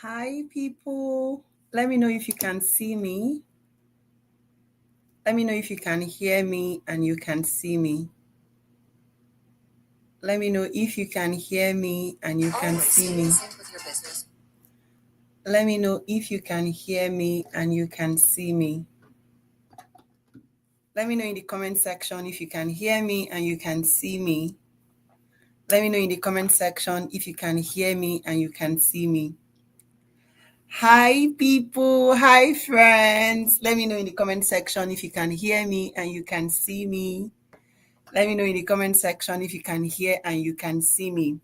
Hi, people. Let me know if you can see me. Let me know if you can hear me and you can see me. Let me know if you can hear me and you can see me. Let me know if you can hear me and you can see me. Let me know in the comment section if you can hear me and you can see me. Let me know in the comment section if you can hear me and you can see me. Hi, people. Hi, friends. Let me know in the comment section if you can hear me and you can see me. Let me know in the comment section if you can hear and you can see me.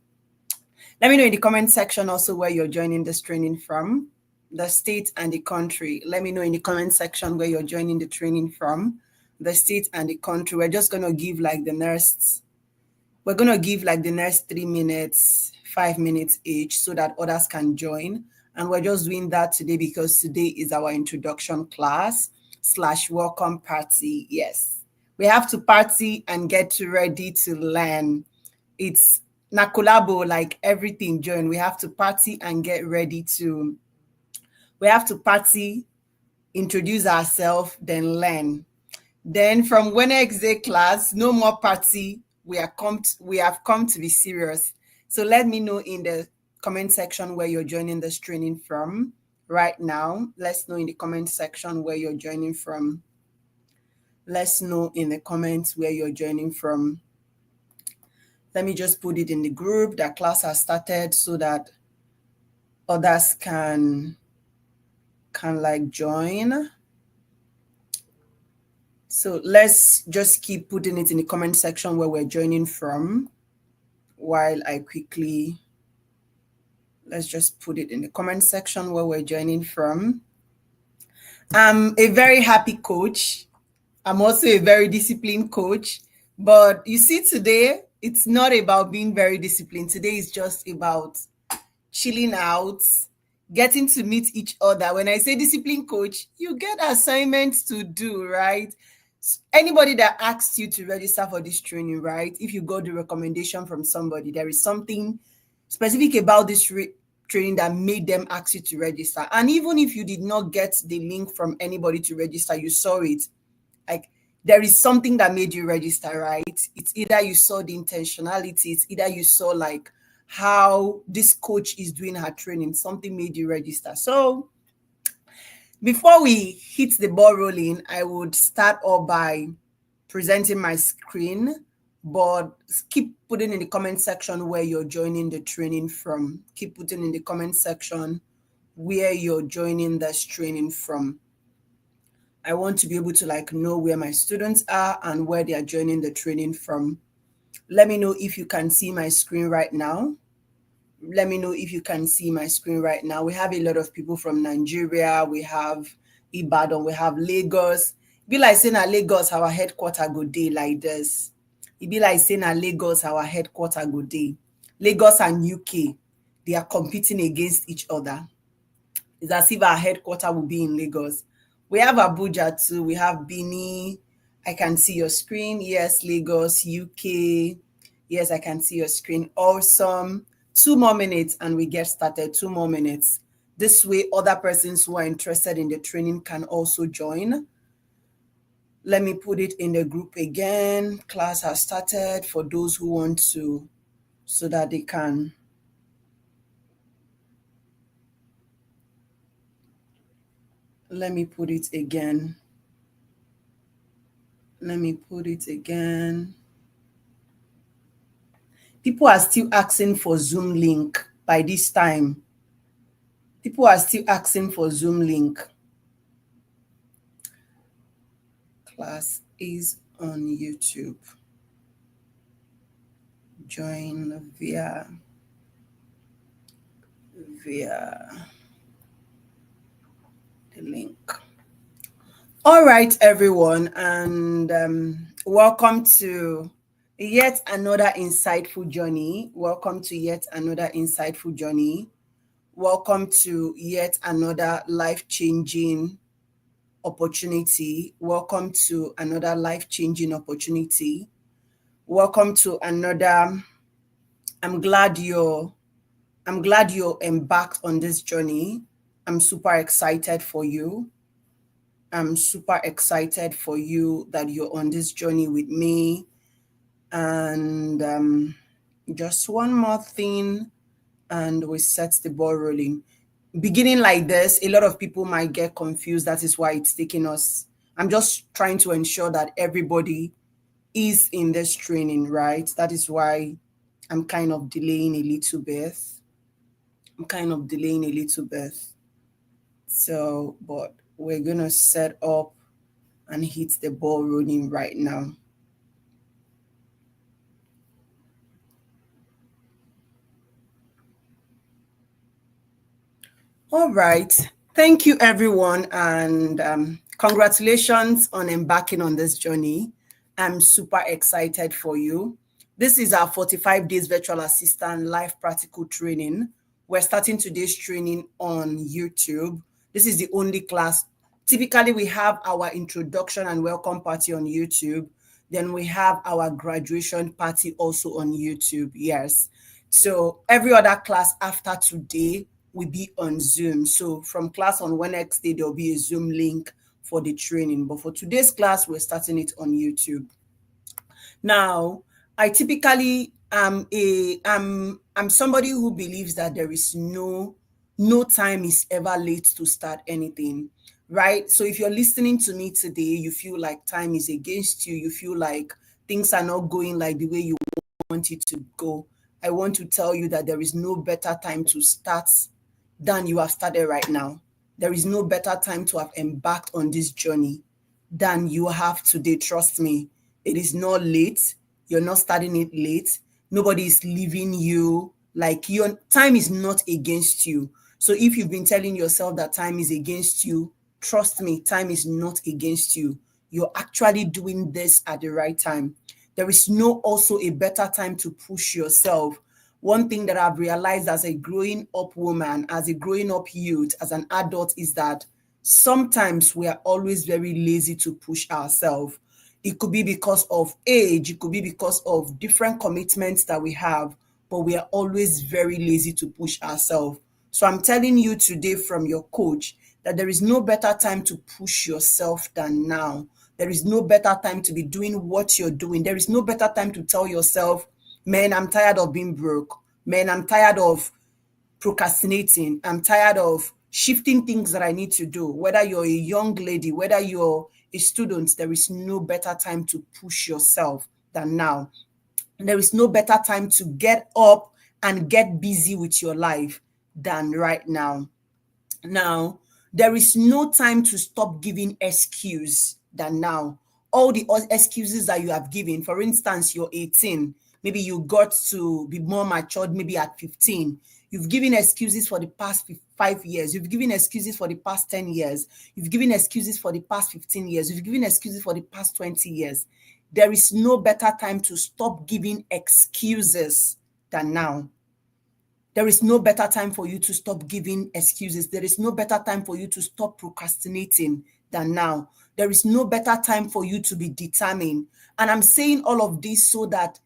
Let me know in the comment section also where you're joining this training from, the state and the country. Let me know in the comment section where you're joining the training from, the state and the country. We're just going to give like the next 3 minutes, 5 minutes each so that others can join. And we're just doing that today because today is our introduction class / welcome party. Yes, we have to party and get ready to learn. It's Nakolabo, like everything join. We have to party and get ready to, introduce ourselves, then learn. Then from Wednesday class, no more party. We have come to be serious. So let me know in the comment section where you're joining this training from right now. Let's know in the comment section where you're joining from. Let's know in the comments where you're joining from. Let me just put it in the group that class has started so that others can like join. So let's just keep putting it in the comment section where we're joining from while I quickly, let's just put it in the comment section where we're joining from. I'm a very happy coach. I'm also a very disciplined coach. But you see, today, it's not about being very disciplined. Today is just about chilling out, getting to meet each other. When I say disciplined coach, you get assignments to do, right? Anybody that asks you to register for this training, right? If you got the recommendation from somebody, there is something specific about this training that made them ask you to register. And even if you did not get the link from anybody to register, you saw it. Like, there is something that made you register, right? It's either you saw the intentionality, it's either you saw like how this coach is doing her training, something made you register. So before we hit the ball rolling, I would start off by presenting my screen, but keep putting in the comment section where you're joining the training from. Keep putting in the comment section where you're joining this training from. I want to be able to like know where my students are and where they are joining the training from. Let me know if you can see my screen right now. Let me know if you can see my screen right now. We have a lot of people from Nigeria. We have Ibadan. We have Lagos. It be like saying at Lagos, our headquarters go day like this. It be like saying at Lagos, our headquarters go day. Lagos and UK, they are competing against each other. It's as if our headquarters will be in Lagos. We have Abuja too. We have Benin. I can see your screen. Yes, Lagos, UK. Yes, I can see your screen. Awesome. 2 more minutes and we get started. 2 more minutes. This way, other persons who are interested in the training can also join. Let me put it in the group again. Class has started for those who want to, so that they can. Let me put it again. Let me put it again. People are still asking for Zoom link by this time. People are still asking for Zoom link. Class is on YouTube. Join via the link. All right, everyone, and welcome to yet another insightful journey. Welcome to yet another insightful journey. Welcome to yet another life-changing opportunity. Welcome to another life-changing opportunity. Welcome to another, I'm glad you're I'm glad you're embarked on this journey. I'm super excited for you. I'm super excited for you that you're on this journey with me. And just one more thing, and we set the ball rolling. Beginning like this, a lot of people might get confused. That is why it's taking us. I'm just trying to ensure that everybody is in this training, right? That is why I'm kind of delaying a little bit. So, but we're going to set up and hit the ball rolling right now. All right. Thank you, everyone. And congratulations on embarking on this journey. I'm super excited for you. This is our 45 days virtual assistant live practical training. We're starting today's training on YouTube. This is the only class. Typically, we have our introduction and welcome party on YouTube. Then we have our graduation party also on YouTube. Yes. So every other class after today will be on Zoom. So from class on Wednesday, there'll be a Zoom link for the training. But for today's class, we're starting it on YouTube. Now, I typically I'm somebody who believes that there is no time is ever late to start anything, right? So if you're listening to me today, you feel like time is against you, you feel like things are not going like the way you want it to go. I want to tell you that there is no better time to start than you have started right now. There is no better time to have embarked on this journey than you have today. Trust me, it is not late. You're not starting it late. Nobody is leaving you. Like, your time is not against you. So if you've been telling yourself that time is against you, trust me, time is not against you. You're actually doing this at the right time. There is no also a better time to push yourself. One thing that I've realized as a growing up woman, as a growing up youth, as an adult, is that sometimes we are always very lazy to push ourselves. It could be because of age, it could be because of different commitments that we have, but we are always very lazy to push ourselves. So I'm telling you today from your coach that there is no better time to push yourself than now. There is no better time to be doing what you're doing. There is no better time to tell yourself, man, I'm tired of being broke. Man, I'm tired of procrastinating. I'm tired of shifting things that I need to do. Whether you're a young lady, whether you're a student, there is no better time to push yourself than now. There is no better time to get up and get busy with your life than right now. Now, there is no time to stop giving excuse than now. All the excuses that you have given, for instance, you're 18, maybe you got to be more matured maybe at 15. You've given excuses for the past 5 years. You've given excuses for the past 10 years. You've given excuses for the past 15 years. You've given excuses for the past 20 years. There is no better time to stop giving excuses than now. There is no better time for you to stop giving excuses. There is no better time for you to stop procrastinating than now. There is no better time for you to be determined. And I'm saying all of this so that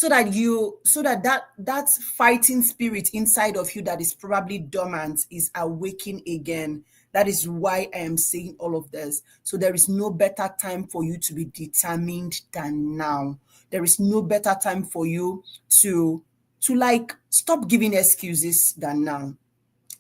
that fighting spirit inside of you that is probably dormant is awaking again. That is why I am saying all of this. So there is no better time for you to be determined than now. There is no better time for you to like stop giving excuses than now.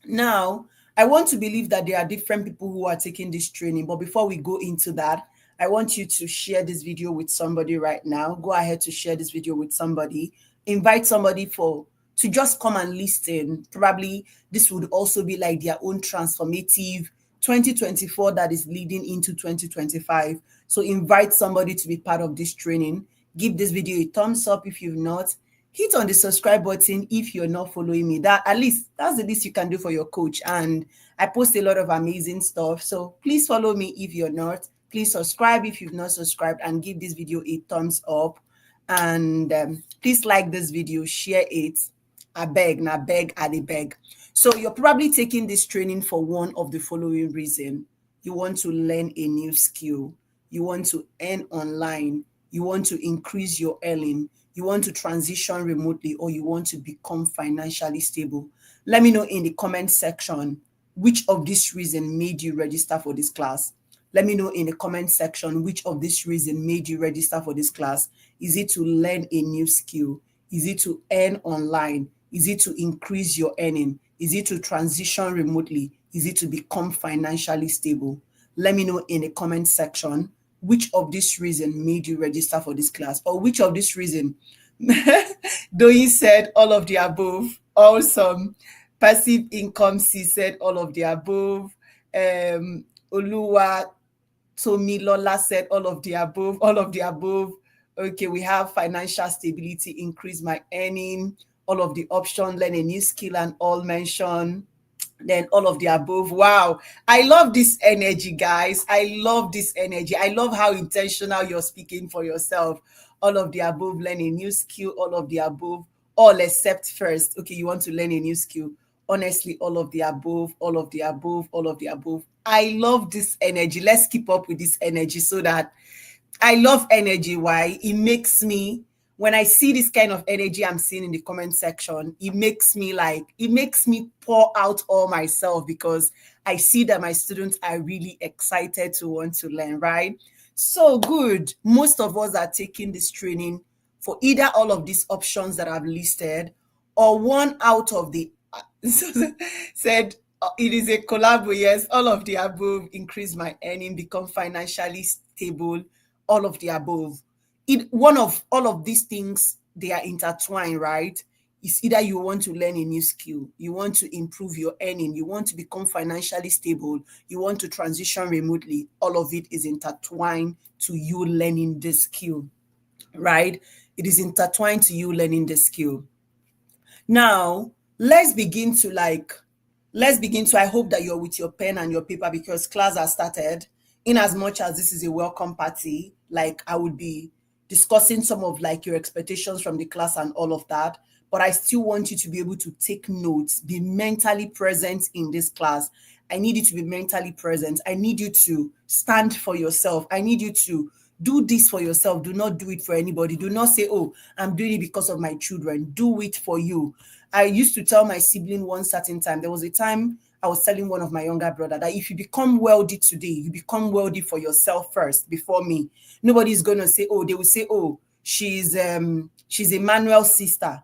Now, I want to believe that there are different people who are taking this training, but before we go into that, I want you to share this video with somebody right now. Go ahead to share this video with somebody. Invite somebody to just come and listen. Probably this would also be like their own transformative 2024 that is leading into 2025. So invite somebody to be part of this training. Give this video a thumbs up if you've not. Hit on the subscribe button if you're not following me. That's the least you can do for your coach. And I post a lot of amazing stuff. So please follow me if you're not. Please subscribe if you've not subscribed, and give this video a thumbs up. And please like this video, share it. I beg, I beg. So you're probably taking this training for one of the following reasons. You want to learn a new skill. You want to earn online. You want to increase your earning. you want to transition remotely, or you want to become financially stable. Let me know in the comment section which of this reason made you register for this class. Let me know in the comment section which of this reason made you register for this class. Is it to learn a new skill? Is it to earn online? Is it to increase your earning? Is it to transition remotely? Is it to become financially stable? Let me know in the comment section which of this reason made you register for this class, or which of this reason. Doyin said all of the above. Awesome. Passive income, she said all of the above. Oluwa Tomilola said all of the above, all of the above. Okay, we have financial stability, increase my earning, all of the option, learn a new skill and all mention. Then all of the above. Wow, I love this energy, guys. I love this energy. I love how intentional you're speaking for yourself. All of the above, learn a new skill, all of the above, all except first. Okay, you want to learn a new skill. Honestly, all of the above, all of the above, all of the above. I love this energy. Let's keep up with this energy so that I love energy. Why? It makes me, when I see this kind of energy I'm seeing in the comment section, it makes me pour out all myself, because I see that my students are really excited to want to learn, right? So good. Most of us are taking this training for either all of these options that I've listed, or one out of the said it is a collab. Yes, all of the above, increase my earning, become financially stable, all of the above. One of all of these things, they are intertwined, right? It's either you want to learn a new skill, you want to improve your earning, you want to become financially stable, you want to transition remotely. All of it is intertwined to you learning the skill, right? It is intertwined to you learning the skill. Now, I hope that you're with your pen and your paper, because class has started. In as much as this is a welcome party, like I would be discussing some of like your expectations from the class and all of that, but I still want you to be able to take notes, be mentally present in this class. I need you to be mentally present. I need you to stand for yourself. I need you to do this for yourself. Do not do it for anybody. Do not say, oh, I'm doing it because of my children. Do it for you. I used to tell my sibling one certain time, there was a time I was telling one of my younger brother that if you become wealthy today, you become wealthy for yourself first before me. Nobody's going to say, oh, they will say, oh, she's Emmanuel's sister.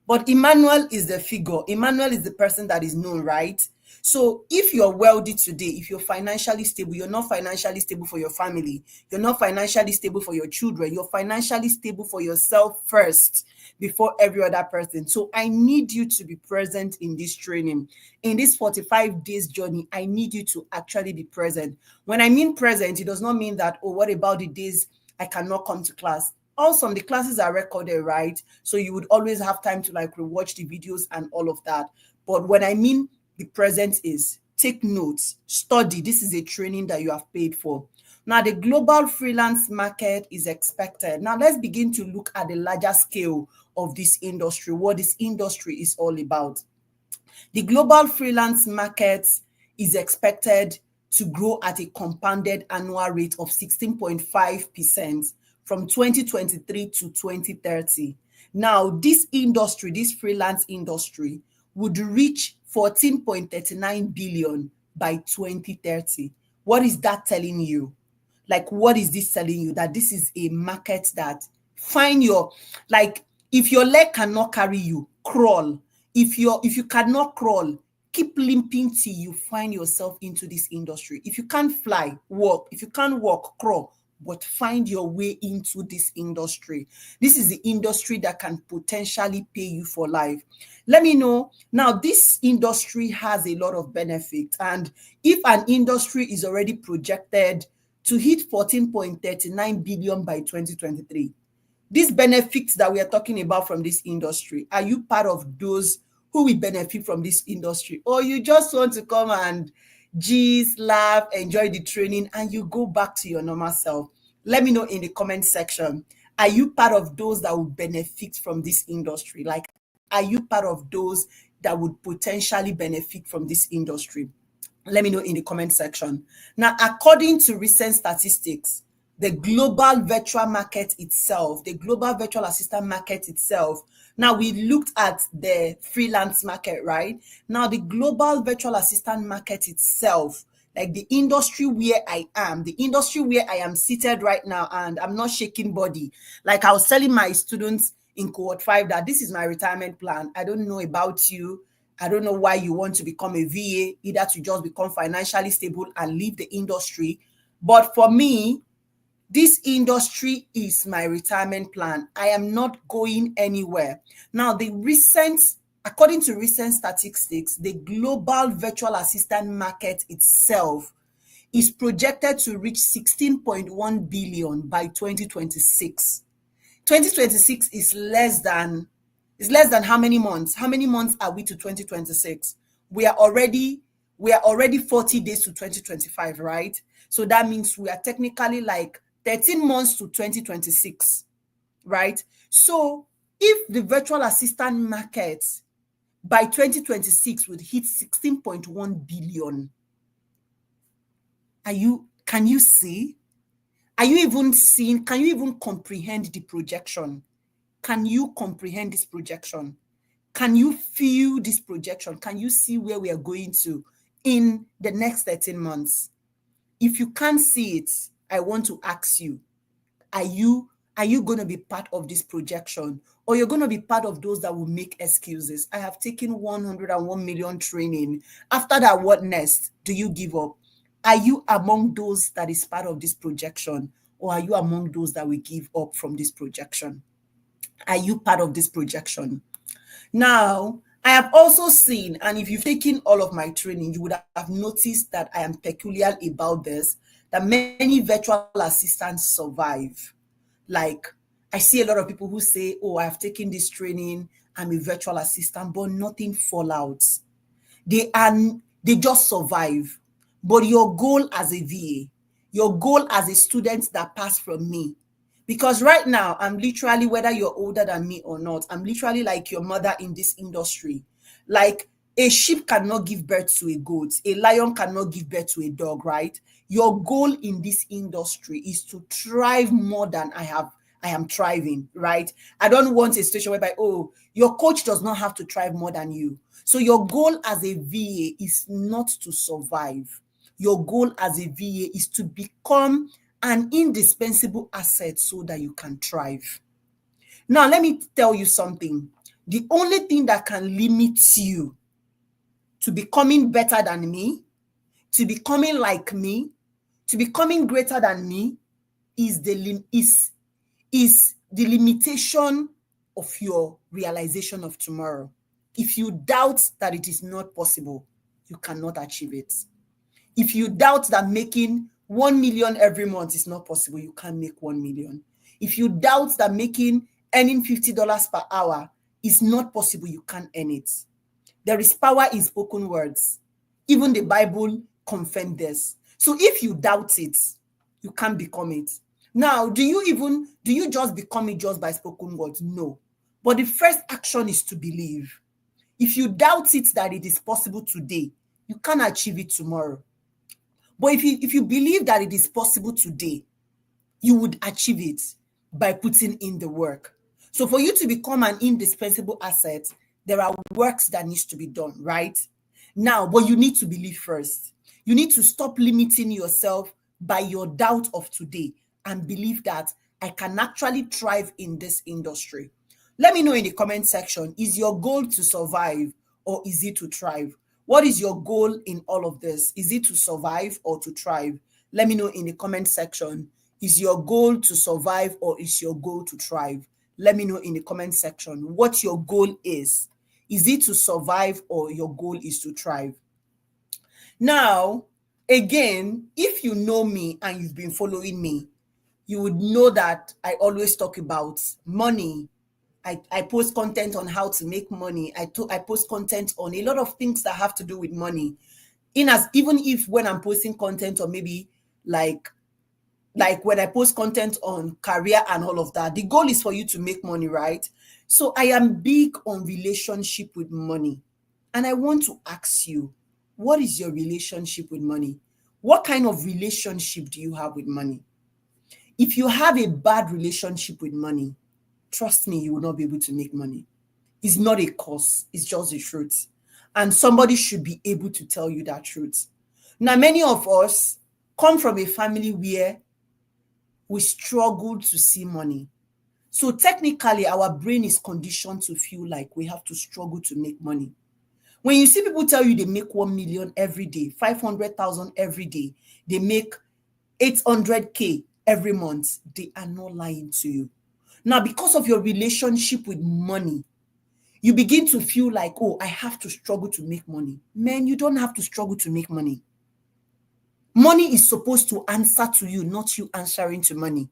But Emmanuel is the figure. Emmanuel is the person that is known, right? So if you're wealthy today, if you're financially stable, you're not financially stable for your family, you're not financially stable for your children, you're financially stable for yourself first before every other person. So I need you to be present in this training. In this 45 days journey, I need you to actually be present. When I mean present, it does not mean that, oh, what about the days I cannot come to class? Also, the classes are recorded, right? So you would always have time to like rewatch the videos and all of that. But when I mean the present is, take notes, study. This is a training that you have paid for. Now, the global freelance market is expected. Now, let's begin to look at the larger scale of this industry, what this industry is all about. The global freelance market is expected to grow at a compounded annual rate of 16.5% from 2023 to 2030. Now, this industry, this freelance industry, would reach 14.39 billion by 2030. What is that telling you? Like, what is this telling you? That this is a market that if your leg cannot carry you, crawl. If you cannot crawl, keep limping till you find yourself into this industry. If you can't fly, walk. If you can't walk, crawl. But find your way into this industry. This is the industry that can potentially pay you for life. Let me know. Now, this industry has a lot of benefits. And if an industry is already projected to hit 14.39 billion by 2023, these benefits that we are talking about from this industry, are you part of those who will benefit from this industry? Or you just want to come and gist, laugh, enjoy the training, and you go back to your normal self? Let me know in the comment section. Are you part of those that will benefit from this industry? Like, are you part of those that would potentially benefit from this industry? Let me know in the comment section. Now, according to recent statistics, the global virtual market itself, the global virtual assistant market itself. Now we looked at the freelance market, right? Now the global virtual assistant market itself, like the industry where I am, the industry where I am seated right now, and I'm not shaking body. Like I was telling my students in cohort 5 that this is my retirement plan. I don't know about you. I don't know why you want to become a VA, either to just become financially stable and leave the industry. But for me, this industry is my retirement plan. I am not going anywhere. Now, according to recent statistics, the global virtual assistant market itself is projected to reach 16.1 billion by 2026. 2026 is less than how many months? How many months are we to 2026? We are already 40 days to 2025, right? So that means we are technically like 13 months to 2026, right? So if the virtual assistant market by 2026 would hit 16.1 billion, can you see? Are you even seeing? Can you even comprehend the projection? Can you comprehend this projection? Can you feel this projection? Can you see where we are going to in the next 13 months? If you can't see it, I want to ask you, are you going to be part of this projection, or you're going to be part of those that will make excuses? I have taken 101 million training. After that, what next? Do you give up? Are you among those that is part of this projection, or are you among those that will give up from this projection? Are you part of this projection? Now, I have also seen, and if you've taken all of my training, you would have noticed that I am peculiar about this, that many virtual assistants survive. Like, I see a lot of people who say, oh, I have taken this training, I'm a virtual assistant, but nothing fallouts. They just survive. But your goal as a VA, your goal as a student that passed from me, because right now I'm literally, whether you're older than me or not, I'm literally like your mother in this industry. Like, a sheep cannot give birth to a goat, a lion cannot give birth to a dog, right? Your goal in this industry is to thrive more than I am thriving, right? I don't want a situation whereby, oh, your coach does not have to thrive more than you. So your goal as a VA is not to survive. Your goal as a VA is to become an indispensable asset so that you can thrive. Now, let me tell you something. The only thing that can limit you to becoming better than me, to becoming like me, to becoming greater than me is the limitation of your realization of tomorrow. If you doubt that it is not possible, you cannot achieve it. If you doubt that making 1 million every month is not possible, you can't make 1 million. If you doubt that earning $50 per hour is not possible, you can't earn it. There is power in spoken words. Even the Bible confirmed this. So if you doubt it, you can't become it. Now, do you just become it just by spoken words? No. But the first action is to believe. If you doubt it that it is possible today, you can't achieve it tomorrow. But if you believe that it is possible today, you would achieve it by putting in the work. So for you to become an indispensable asset, there are works that needs to be done, right? Now, but you need to believe first. You need to stop limiting yourself by your doubt of today and believe that I can actually thrive in this industry. Let me know in the comment section, is your goal to survive or is it to thrive? What is your goal in all of this? Is it to survive or to thrive? Let me know in the comment section. Is your goal to survive or is your goal to thrive? Let me know in the comment section what your goal is. Is it to survive or your goal is to thrive? Now, again, if you know me and you've been following me, you would know that I always talk about money. I post content on how to make money. I post content on a lot of things that have to do with money. Even if when I'm posting content, or maybe like when I post content on career and all of that, the goal is for you to make money, right? So I am big on relationship with money. And I want to ask you, what is your relationship with money? What kind of relationship do you have with money? If you have a bad relationship with money, trust me, you will not be able to make money. It's not a curse, it's just the truth. And somebody should be able to tell you that truth. Now, many of us come from a family where we struggle to see money. So technically, our brain is conditioned to feel like we have to struggle to make money. When you see people tell you they make 1 million every day, 500,000 every day, they make 800K every month, they are not lying to you. Now, because of your relationship with money, you begin to feel like, oh, I have to struggle to make money. Man, you don't have to struggle to make money. Money is supposed to answer to you, not you answering to money.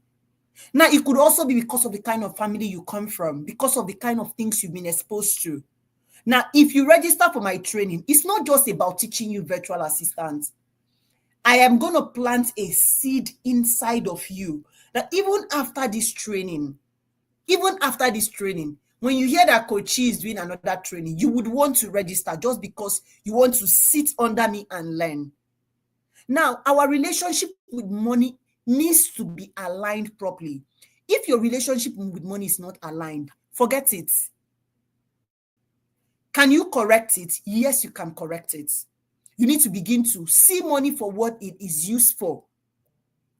Now, it could also be because of the kind of family you come from, because of the kind of things you've been exposed to. Now, if you register for my training, it's not just about teaching you virtual assistants. I am going to plant a seed inside of you that even after this training, when you hear that Coach is doing another training, you would want to register just because you want to sit under me and learn. Now, our relationship with money needs to be aligned properly. If your relationship with money is not aligned, forget it. Can you correct it? Yes, you can correct it. You need to begin to see money for what it is used for,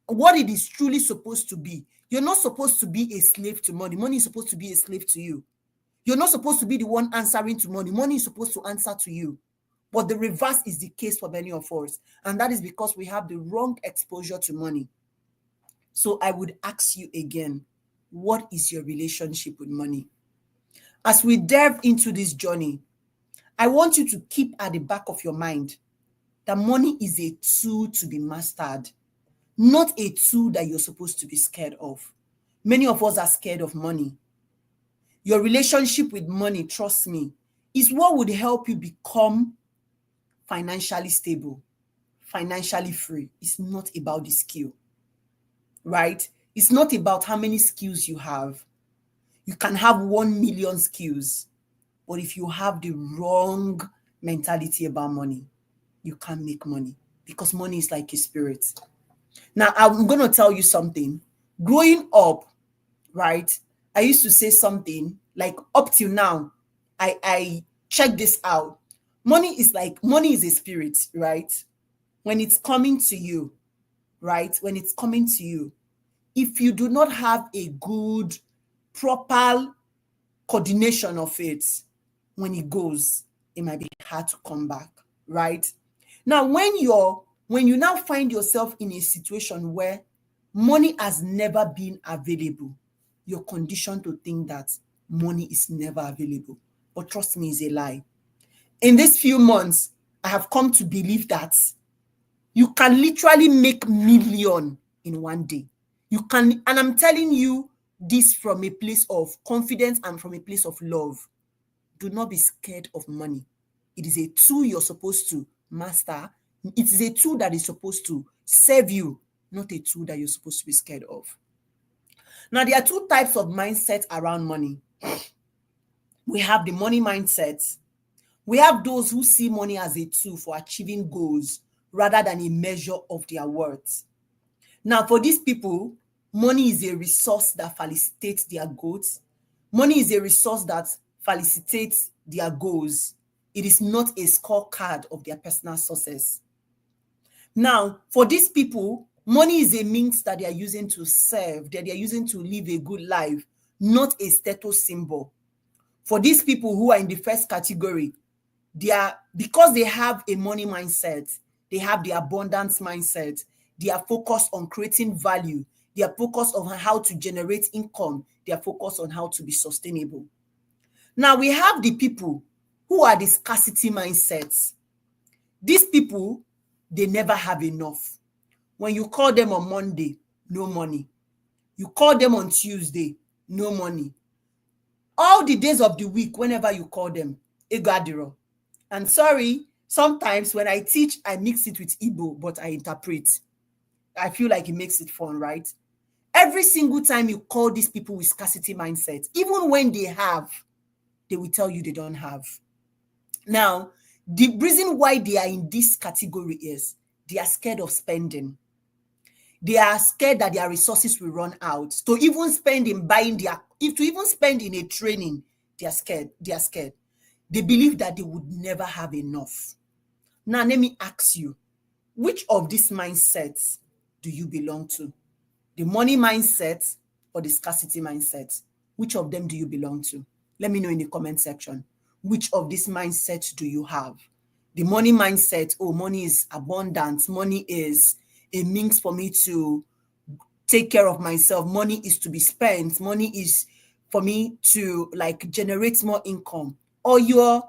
what it is truly supposed to be. You're not supposed to be a slave to money. Money is supposed to be a slave to you. You're not supposed to be the one answering to money. Money is supposed to answer to you. But the reverse is the case for many of us. And that is because we have the wrong exposure to money. So I would ask you again, what is your relationship with money? As we delve into this journey, I want you to keep at the back of your mind that money is a tool to be mastered, not a tool that you're supposed to be scared of. Many of us are scared of money. Your relationship with money, trust me, is what would help you become financially stable, financially free. It's not about the skill, right? It's not about how many skills you have. You can have 1 million skills, but if you have the wrong mentality about money, you can't make money because money is like a spirit. Now, I'm going to tell you something. Growing up, right, I used to say something like, up till now, I check this out. Money is a spirit, right? When it's coming to you, right? When it's coming to you, if you do not have a good, proper coordination of it, when it goes, it might be hard to come back, right? Now, when you now find yourself in a situation where money has never been available, you're conditioned to think that money is never available. But trust me, it's a lie. In these few months, I have come to believe that you can literally make million in one day. You can, and I'm telling you this from a place of confidence and from a place of love. Do not be scared of money. It is a tool you're supposed to master. It is a tool that is supposed to serve you, not a tool that you're supposed to be scared of. Now, there are two types of mindset around money. We have the money mindset. We have those who see money as a tool for achieving goals rather than a measure of their worth. Now, for these people, money is a resource that facilitates their goals. Money is a resource that facilitates their goals. It is not a scorecard of their personal success. Now, for these people, money is a means that they are using to serve, that they are using to live a good life, not a status symbol. For these people who are in the first category, because they have a money mindset, they have the abundance mindset, they are focused on creating value, they are focused on how to generate income, they are focused on how to be sustainable. Now, we have the people who are the scarcity mindsets. These people, they never have enough. When you call them on Monday, no money. You call them on Tuesday, no money. All the days of the week, whenever you call them, Egadiro. And sorry, sometimes when I teach, I mix it with Igbo, but I interpret. I feel like it makes it fun, right? Every single time you call these people with scarcity mindset, even when they have, they will tell you they don't have. Now, the reason why they are in this category is they are scared of spending. They are scared that their resources will run out. To even spend in buying to even spend in a training, they are scared. They are scared. They believe that they would never have enough. Now, let me ask you, which of these mindsets do you belong to? The money mindset or the scarcity mindset? Which of them do you belong to? Let me know in the comment section. Which of these mindsets do you have? The money mindset, oh, money is abundant. Money is a means for me to take care of myself. Money is to be spent. Money is for me to like generate more income. Or your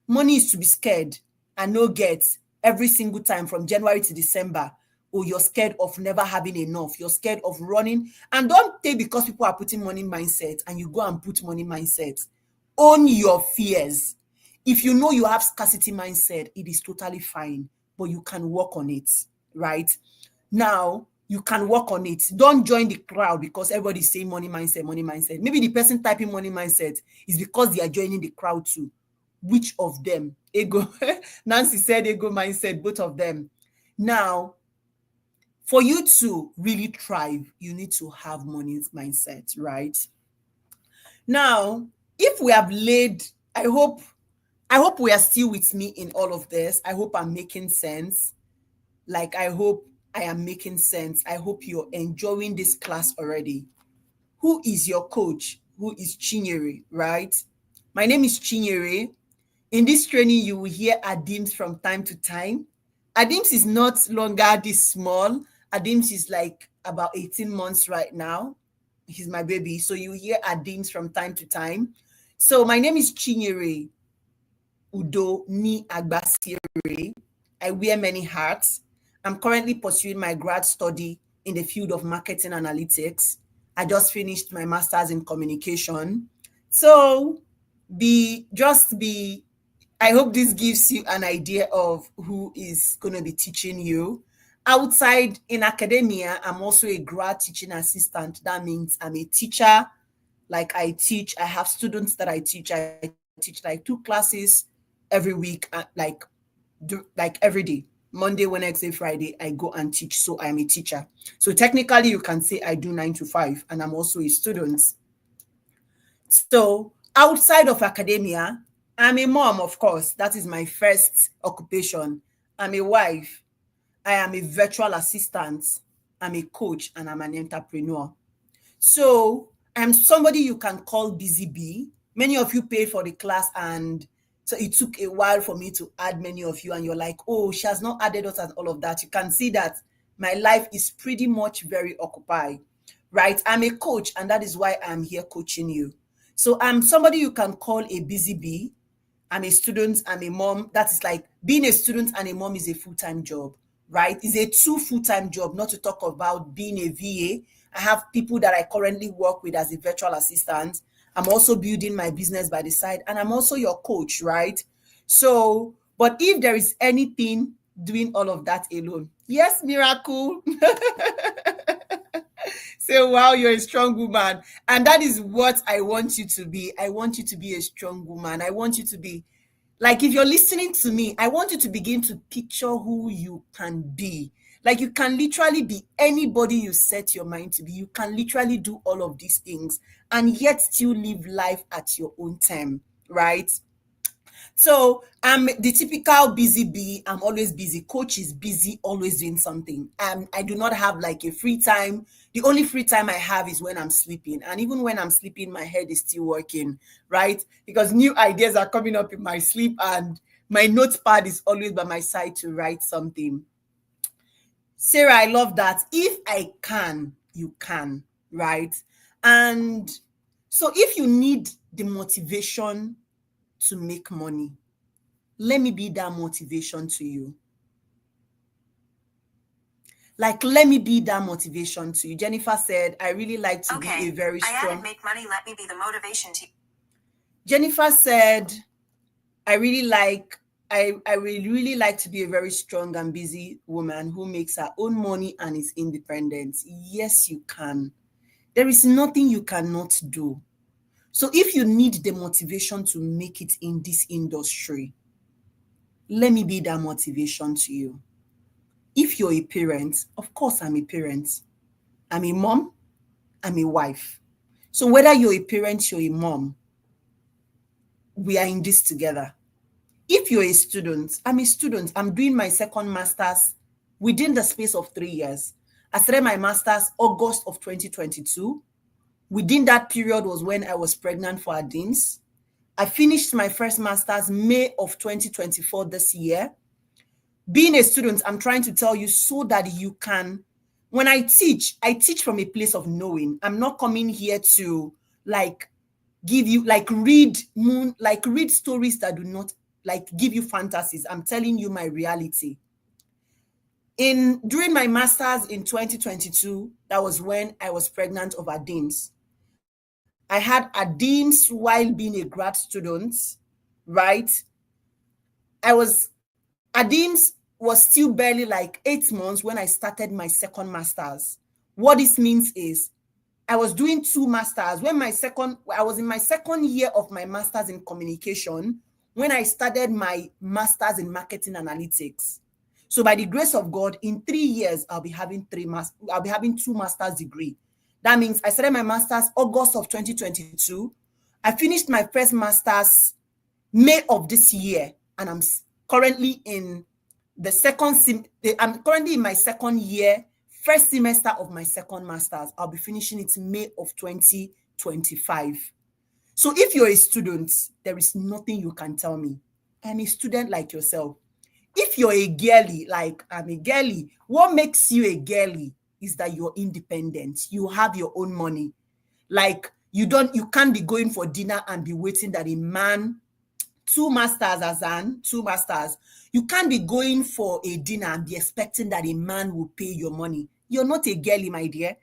money is to be scared and no get every single time from January to December. Or you're scared of never having enough. You're scared of running. And don't take because people are putting money mindset and you go and put money mindset. Own your fears. If you know you have scarcity mindset, it is totally fine, but you can work on it, right? Now, you can work on it. Don't join the crowd because everybody's saying money mindset, money mindset. Maybe the person typing money mindset is because they are joining the crowd too. Which of them? Ego. Nancy said ego mindset, both of them. Now, for you to really thrive, you need to have money mindset, right? Now, if we have laid, I hope we are still with me in all of this. I hope I'm making sense. Like, I hope I am making sense. I hope you're enjoying this class already. Who is your coach? Who is Chinyere, right? My name is Chinyere. In this training, you will hear Adims from time to time. Adims is not longer this small. Adims is like about 18 months right now. He's my baby. So you hear Adims from time to time. So my name is Chinyere Udo Ni Agbasire. I wear many hats. I'm currently pursuing my grad study in the field of marketing analytics. I just finished my master's in communication. So I hope this gives you an idea of who is going to be teaching you. Outside in academia, I'm also a grad teaching assistant. That means I'm a teacher. Like I have students that I teach. I teach like 2 classes every week, like every day. Monday, Wednesday, Friday, I go and teach. So I'm a teacher. So technically, you can say I do 9 to 5, and I'm also a student. So outside of academia, I'm a mom, of course. That is my first occupation. I'm a wife. I am a virtual assistant. I'm a coach, and I'm an entrepreneur. So I'm somebody you can call Busy Bee. Many of you paid for the class, and so it took a while for me to add many of you, and you're like, oh, she has not added us and all of that. You can see that my life is pretty much very occupied, right? I'm a coach, and that is why I'm here coaching you. So I'm somebody you can call a busy bee. I'm a student, I'm a mom. That is like being a student and a mom is a full-time job, right? It's a 2 full-time job, not to talk about being a VA. I have people that I currently work with as a virtual assistant. I'm also building my business by the side, and I'm also your coach, right? So, but if there is anything doing all of that alone, yes, miracle. Say, wow, you're a strong woman. And that is what I want you to be. I want you to be a strong woman. I want you to be, like, if you're listening to me, I want you to begin to picture who you can be. Like, you can literally be anybody you set your mind to be. You can literally do all of these things and yet still live life at your own time, right? So I'm the typical busy bee. I'm always busy. Coach is busy, always doing something. I do not have like a free time. The only free time I have is when I'm sleeping. And even when I'm sleeping, my head is still working, right? Because new ideas are coming up in my sleep, and my notepad is always by my side to write something. Sarah, I love that. If I can, you can, right? And so if you need the motivation to make money, let me be that motivation to you. Like, let me be that motivation to you. Jennifer said, I really like to be a very strong. I added make money, let me be the motivation to you. Jennifer said, I really really like to be a very strong and busy woman who makes her own money and is independent. Yes, you can. There is nothing you cannot do. So if you need the motivation to make it in this industry, let me be that motivation to you. If you're a parent, of course I'm a parent. I'm a mom, I'm a wife. So whether you're a parent, you're a mom, we are in this together. If you're a student, I'm a student. I'm doing my second master's within the space of 3 years. I started my master's August of 2022. Within that period was when I was pregnant for Adins. I finished my first master's May of 2024 this year. Being a student, I'm trying to tell you so that you can, when I teach from a place of knowing. I'm not coming here to give you read stories that do not give you fantasies. I'm telling you my reality. During my master's in 2022, that was when I was pregnant of Adins. I had Adins while being a grad student, right? Adins was still barely 8 months when I started my second master's. What this means is I was doing 2 masters. I was in my second year of my master's in communication when I started my master's in marketing analytics. So by the grace of God, in 3 years, I'll be having 2 master's degree. That means I started my master's August of 2022. I finished my first master's May of this year, and I'm currently in my second year, first semester of my second master's. I'll be finishing it May of 2025. So if you're a student, there is nothing you can tell me. I'm a student like yourself. If you're a girly, like I'm a girly, what makes you a girly is that you're independent. You have your own money. You can't be going for dinner and be waiting that a man, 2 masters, Azan, 2 masters. You can't be going for a dinner and be expecting that a man will pay your money. You're not a girly, my dear.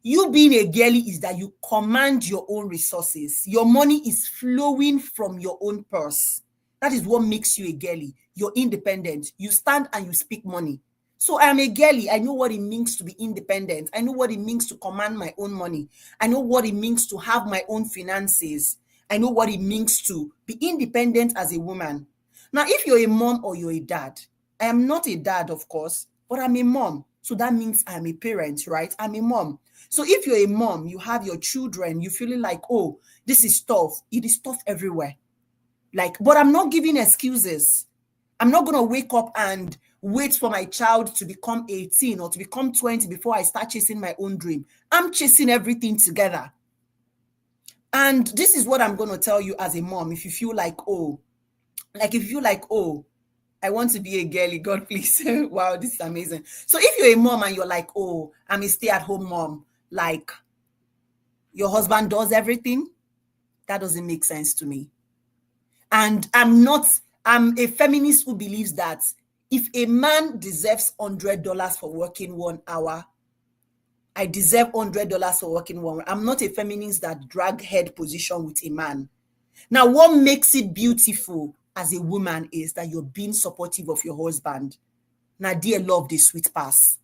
You being a girly is that you command your own resources. Your money is flowing from your own purse. That is what makes you a girly. You're independent. You stand and you speak money. So I am a girly. I know what it means to be independent. I know what it means to command my own money. I know what it means to have my own finances. I know what it means to be independent as a woman. Now, if you're a mom or you're a dad, I am not a dad, of course, but I'm a mom. So that means I'm a parent, right? I'm a mom. So if you're a mom, you have your children, you're feeling like, oh, this is tough. It is tough everywhere. But I'm not giving excuses. I'm not going to wake up and wait for my child to become 18 or to become 20 before I start chasing my own dream. I'm chasing everything together. And this is what I'm going to tell you as a mom. If you feel like, oh, I want to be a girly, God, please. Wow, this is amazing. So if you're a mom and you're like, oh, I'm a stay-at-home mom, your husband does everything, that doesn't make sense to me. And I'm a feminist who believes that if a man deserves $100 for working 1 hour, I deserve $100 for working 1 hour. I'm not a feminist that drag head position with a man. Now, what makes it beautiful as a woman is that you're being supportive of your husband. Now, dear love, the sweet pass,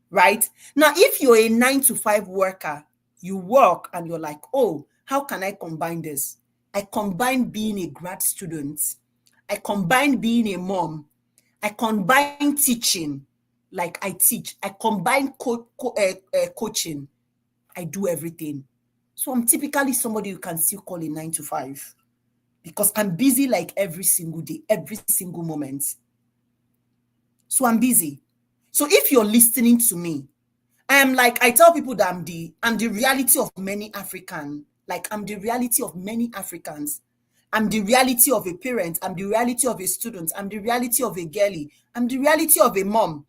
right? Now, if you're a 9-to-5 worker, you work and you're like, oh, how can I combine this? I combine being a grad student. I combine being a mom. I combine teaching, I teach. I combine coaching. I do everything. So I'm typically somebody you can still call a 9-to-5 because I'm busy every single day, every single moment. So I'm busy. So if you're listening to me, I tell people that I'm the reality of many Africans. I'm the reality of many Africans. I'm the reality of a parent. I'm the reality of a student. I'm the reality of a girly. I'm the reality of a mom.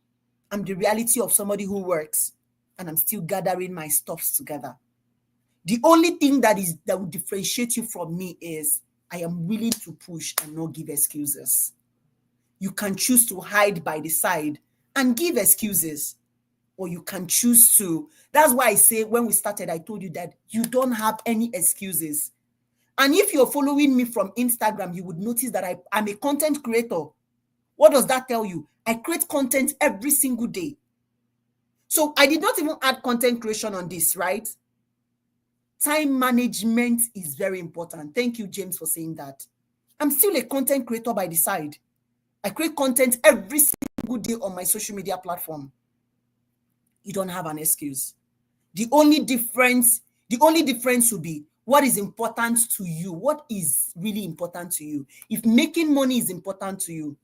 I'm the reality of somebody who works. And I'm still gathering my stuffs together. The only thing that will differentiate you from me is I am willing to push and not give excuses. You can choose to hide by the side and give excuses. Or you can choose to. That's why I say when we started, I told you that you don't have any excuses. And if you're following me from Instagram, you would notice that I'm a content creator. What does that tell you? I create content every single day. So I did not even add content creation on this, right? Time management is very important. Thank you, James, for saying that. I'm still a content creator by the side. I create content every single day on my social media platform. You don't have an excuse. The only difference will be what is important to you. What is really important to you? If making money is important to you,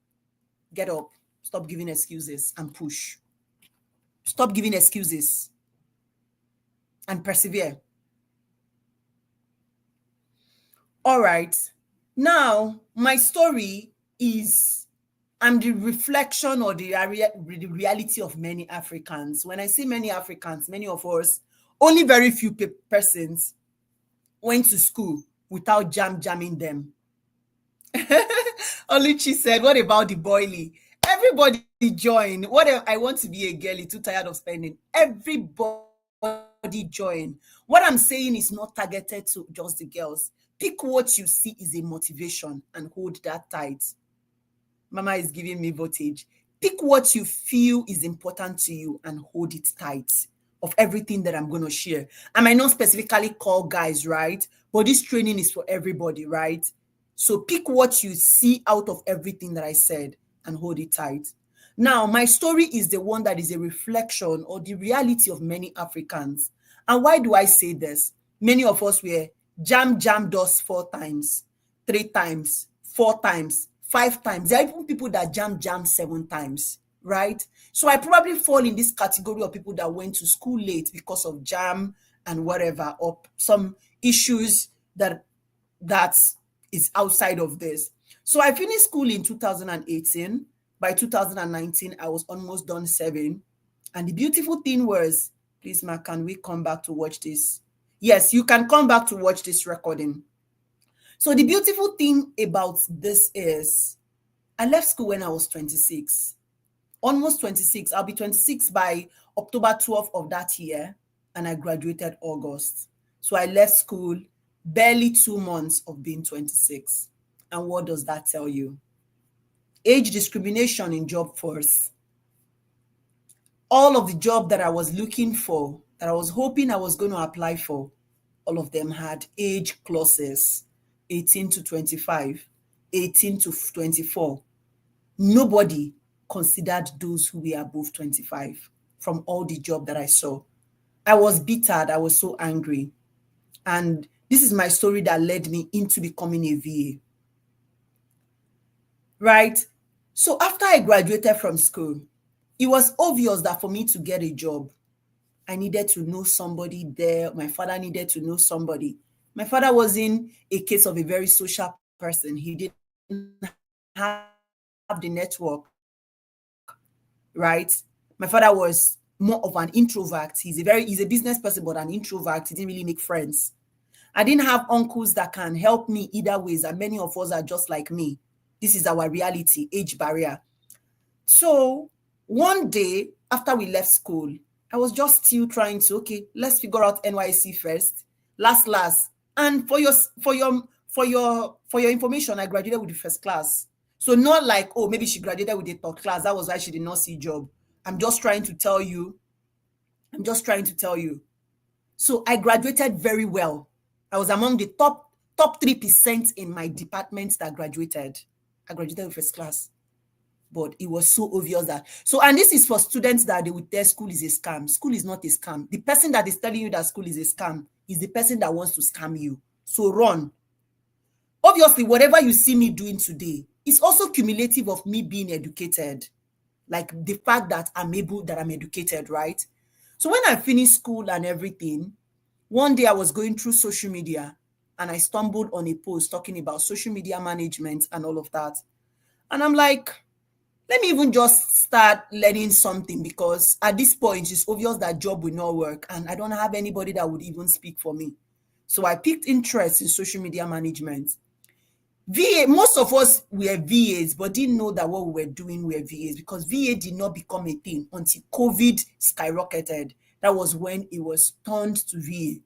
get up. Stop giving excuses and push. Stop giving excuses and persevere. All right. Now, my story is I'm the reflection or the reality of many Africans. When I say many Africans, many of us, only very few persons went to school without jamming them. Oluchi said, what about the boilie? Everybody join. I want to be a girl, too tired of spending. Everybody join. What I'm saying is not targeted to just the girls. Pick what you see is a motivation and hold that tight. Mama is giving me voltage. Pick what you feel is important to you and hold it tight of everything that I'm going to share. I might not specifically call guys, right? But this training is for everybody, right? So pick what you see out of everything that I said and hold it tight. Now, my story is the one that is a reflection or the reality of many Africans. And why do I say this? Many of us were jammed us 4 times, 3 times, 4 times, 5 times. There are even people that jam 7 times, right? So I probably fall in this category of people that went to school late because of jam and whatever, or some issues that is outside of this. So I finished school in 2018. By 2019, I was almost done serving. And the beautiful thing was, please, Ma, can we come back to watch this? Yes, you can come back to watch this recording. So the beautiful thing about this is I left school when I was 26, almost 26. I'll be 26 by October 12th of that year, and I graduated August. So I left school barely 2 months of being 26. And what does that tell you? Age discrimination in job force. All of the job that I was looking for, that I was hoping I was going to apply for, all of them had age clauses, 18 to 25, 18 to 24. Nobody considered those who were above 25 from all the job that I saw. I was bittered. I was so angry. And this is my story that led me into becoming a VA. Right? So after I graduated from school, it was obvious that for me to get a job, I needed to know somebody there. My father needed to know somebody. My father was in a case of a very social person. He didn't have the network, right? My father was more of an introvert. He's a business person, but an introvert. He didn't really make friends. I didn't have uncles that can help me either ways, and many of us are just like me. This is our reality, age barrier. So one day after we left school, I was just still trying to, okay, let's figure out NYC first, last. And for your information, I graduated with the first class. So not like, oh, maybe she graduated with the third class. That was why she did not see a job. I'm just trying to tell you. So I graduated very well. I was among the top 3% in my department that graduated. I graduated with first class. But it was so obvious that. So, and this is for students that they would tell school is a scam. School is not a scam. The person that is telling you that school is a scam is the person that wants to scam you. So run. Obviously, whatever you see me doing today is also cumulative of me being educated. Like the fact that I'm educated, right? So when I finished school and everything, one day I was going through social media and I stumbled on a post talking about social media management and all of that. And I'm like, let me even just start learning something, because at this point, it's obvious that job will not work and I don't have anybody that would even speak for me. So I picked interest in social media management. VA, most of us were VAs, but didn't know that what we were doing were VAs, because VA did not become a thing until COVID skyrocketed. That was when it was turned to VA.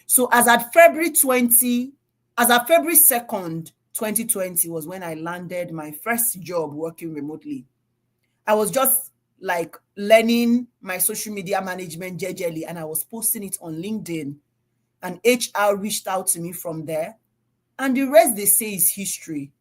So as at February 2nd, 2020 was when I landed my first job working remotely. I was just like learning my social media management jejely, and I was posting it on LinkedIn, and HR reached out to me from there. And the rest, they say, is history.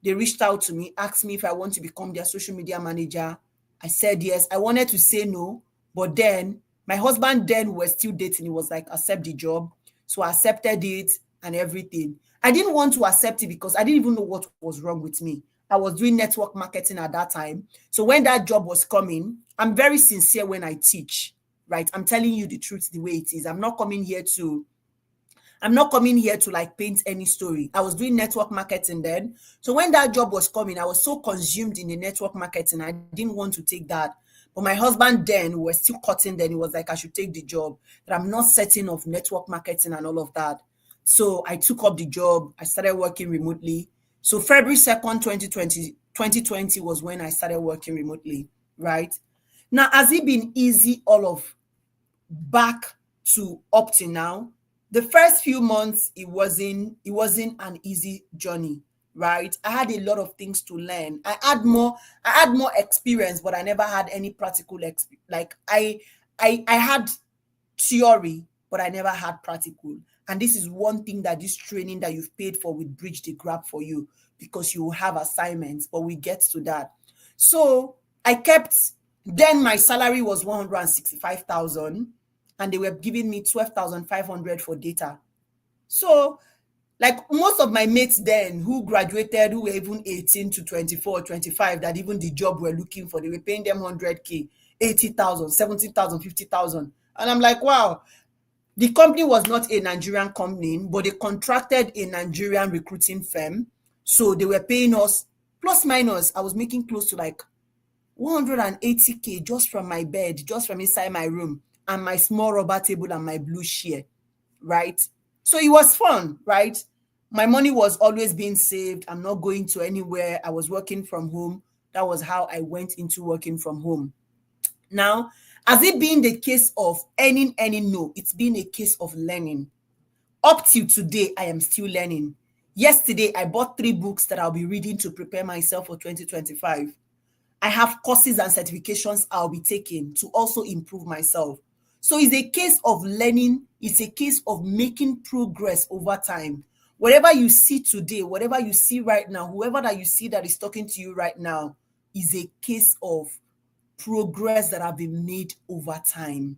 They reached out to me, asked me if I want to become their social media manager. I said yes. I wanted to say no, but then My husband then was still dating. He was like, accept the job. So I accepted it and everything. I didn't want to accept it because I didn't even know what was wrong with me. I was doing network marketing at that time. So when that job was coming, I'm very sincere when I teach, right? I'm telling you the truth the way it is. I'm not coming here to like paint any story. I was doing network marketing then. So when that job was coming, I was so consumed in the network marketing. I didn't want to take that. But my husband then, who was still cutting then, he was like, I should take the job, that I'm not certain of network marketing and all of that. So I took up the job. I started working remotely. So February 2nd, 2020 was when I started working remotely, right? Now, has it been easy all of back to up to now? The first few months, it wasn't an easy journey, right? I had a lot of things to learn. I had more experience, but I never had any practical experience. Like I had theory, but I never had practical. And this is one thing that this training that you've paid for will bridge the gap for you, because you will have assignments, but we get to that. So I kept, then my salary was 165,000 and they were giving me 12,500 for data. So like most of my mates then who graduated, who were even 18 to 24, 25, that even the job we're looking for, they were paying them 100K, 80,000, 70,000, 50,000. And I'm like, wow, the company was not a Nigerian company, but they contracted a Nigerian recruiting firm. So they were paying us plus minus. I was making close to like 180K just from my bed, just from inside my room, and my small rubber table and my blue chair, right? So it was fun, right? My money was always being saved. I'm not going to anywhere. I was working from home. That was how I went into working from home. Now, has it been the case of earning? No, it's been a case of learning. Up till today, I am still learning. Yesterday, I bought 3 books that I'll be reading to prepare myself for 2025. I have courses and certifications I'll be taking to also improve myself. So it's a case of learning. It's a case of making progress over time. Whatever you see today, whatever you see right now, whoever that you see that is talking to you right now is a case of progress that have been made over time.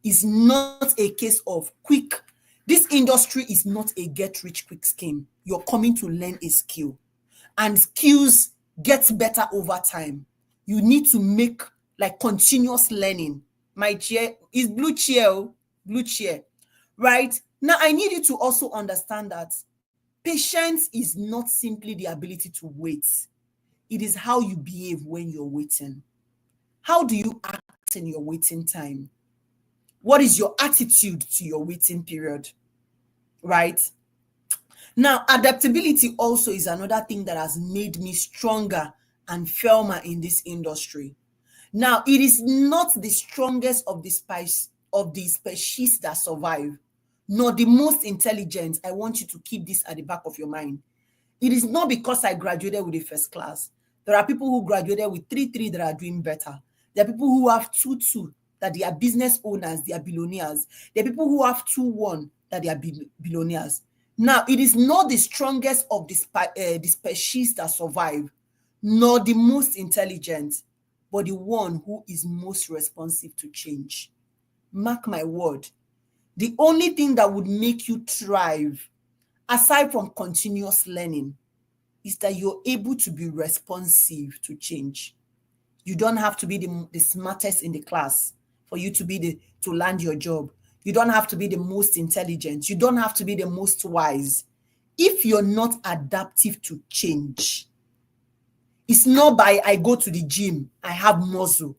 It's not a case of quick. This industry is not a get rich quick scheme. You're coming to learn a skill, and skills get better over time. You need to make like continuous learning. My chair is blue chair, right? Now I need you to also understand that patience is not simply the ability to wait. It is how you behave when you're waiting. How do you act in your waiting time? What is your attitude to your waiting period, right? Now, adaptability also is another thing that has made me stronger and firmer in this industry. Now, it is not the strongest of the species that survive, nor the most intelligent. I want you to keep this at the back of your mind. It is not because I graduated with a first class. There are people who graduated with 3.3 that are doing better. There are people who have 2.2 that they are business owners, they are billionaires. There are people who have 2.1 that they are billionaires. Now, it is not the strongest of the species that survive, nor the most intelligent, but the one who is most responsive to change. Mark my word, the only thing that would make you thrive, aside from continuous learning, is that you're able to be responsive to change. You don't have to be the smartest in the class for you to land your job. You don't have to be the most intelligent. You don't have to be the most wise. If you're not adaptive to change, it's not by I go to the gym, I have muscle.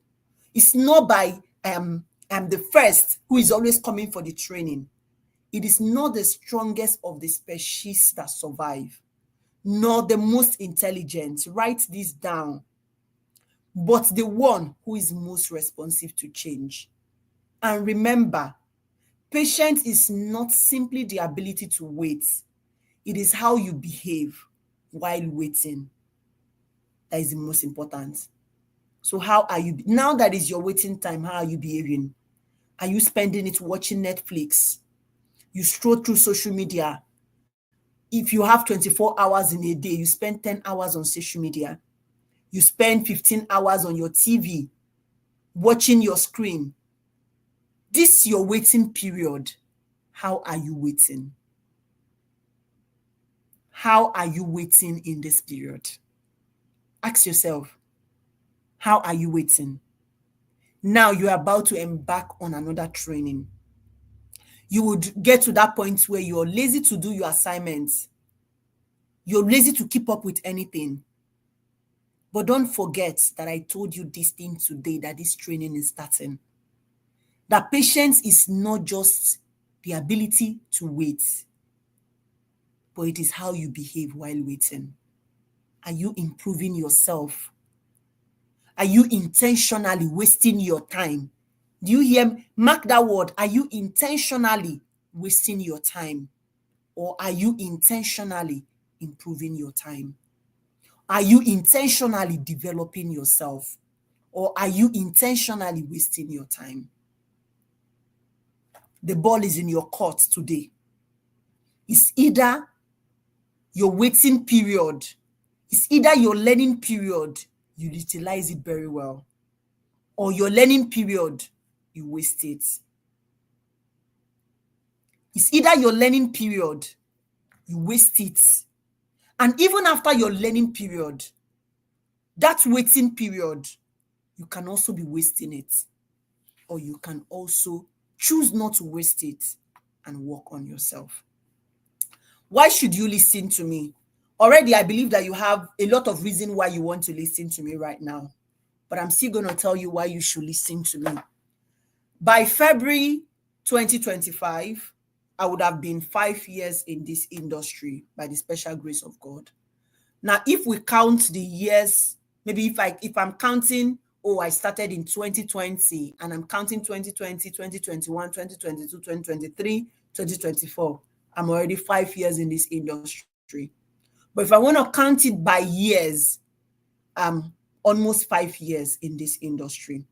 It's not by I'm the first who is always coming for the training. It is not the strongest of the species that survive, nor the most intelligent. Write this down. But the one who is most responsive to change. And remember, patience is not simply the ability to wait. It is how you behave while waiting. That is the most important. So how are you, now that is your waiting time, how are you behaving? Are you spending it watching Netflix? You stroll through social media. If you have 24 hours in a day, you spend 10 hours on social media. You spend 15 hours on your TV, watching your screen. this your waiting period, how are you waiting? How are you waiting in this period? Ask yourself, how are you waiting? Now you're about to embark on another training. You would get to that point where you're lazy to do your assignments. You're lazy to keep up with anything. But don't forget that I told you this thing today, that this training is starting. That patience is not just the ability to wait, but it is how you behave while waiting. Are you improving yourself? Are you intentionally wasting your time? Do you hear me? Mark that word. Are you intentionally wasting your time? Or are you intentionally improving your time? Are you intentionally developing yourself? Or are you intentionally wasting your time? The ball is in your court today. It's either your waiting period, it's either your learning period, you utilize it very well, or your learning period, you waste it. It's either your learning period, you waste it. And even after your learning period, that waiting period, you can also be wasting it. Or you can also choose not to waste it and work on yourself. Why should you listen to me? Already, I believe that you have a lot of reason why you want to listen to me right now. But I'm still going to tell you why you should listen to me. By February 2025, I would have been 5 years in this industry by the special grace of God. Now, if we count the years, maybe if I'm counting, I started in 2020 and I'm counting 2020, 2021, 2022, 2023, 2024. I'm already 5 years in this industry. But if I want to count it by years, I'm almost 5 years in this industry,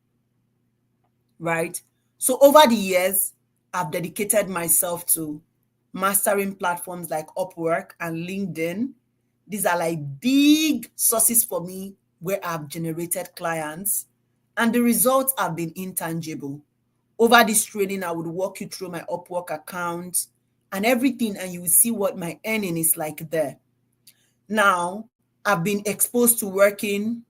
right? So over the years, I've dedicated myself to mastering platforms like Upwork and LinkedIn. These are like big sources for me where I've generated clients, and the results have been intangible. Over this training, I would walk you through my Upwork account and everything, and you will see what my earning is like there. Now, I've been exposed to working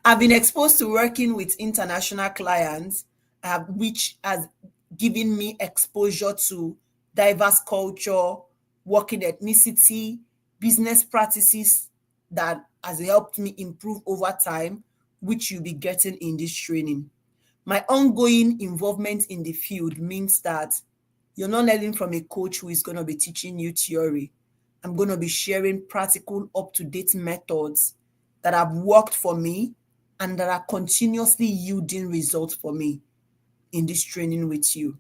I've been exposed to working with international clients, which has given me exposure to diverse culture, working ethnicity, business practices that has helped me improve over time, which you'll be getting in this training. My ongoing involvement in the field means that you're not learning from a coach who is going to be teaching you theory. I'm going to be sharing practical, up-to-date methods that have worked for me and that are continuously yielding results for me in this training with you.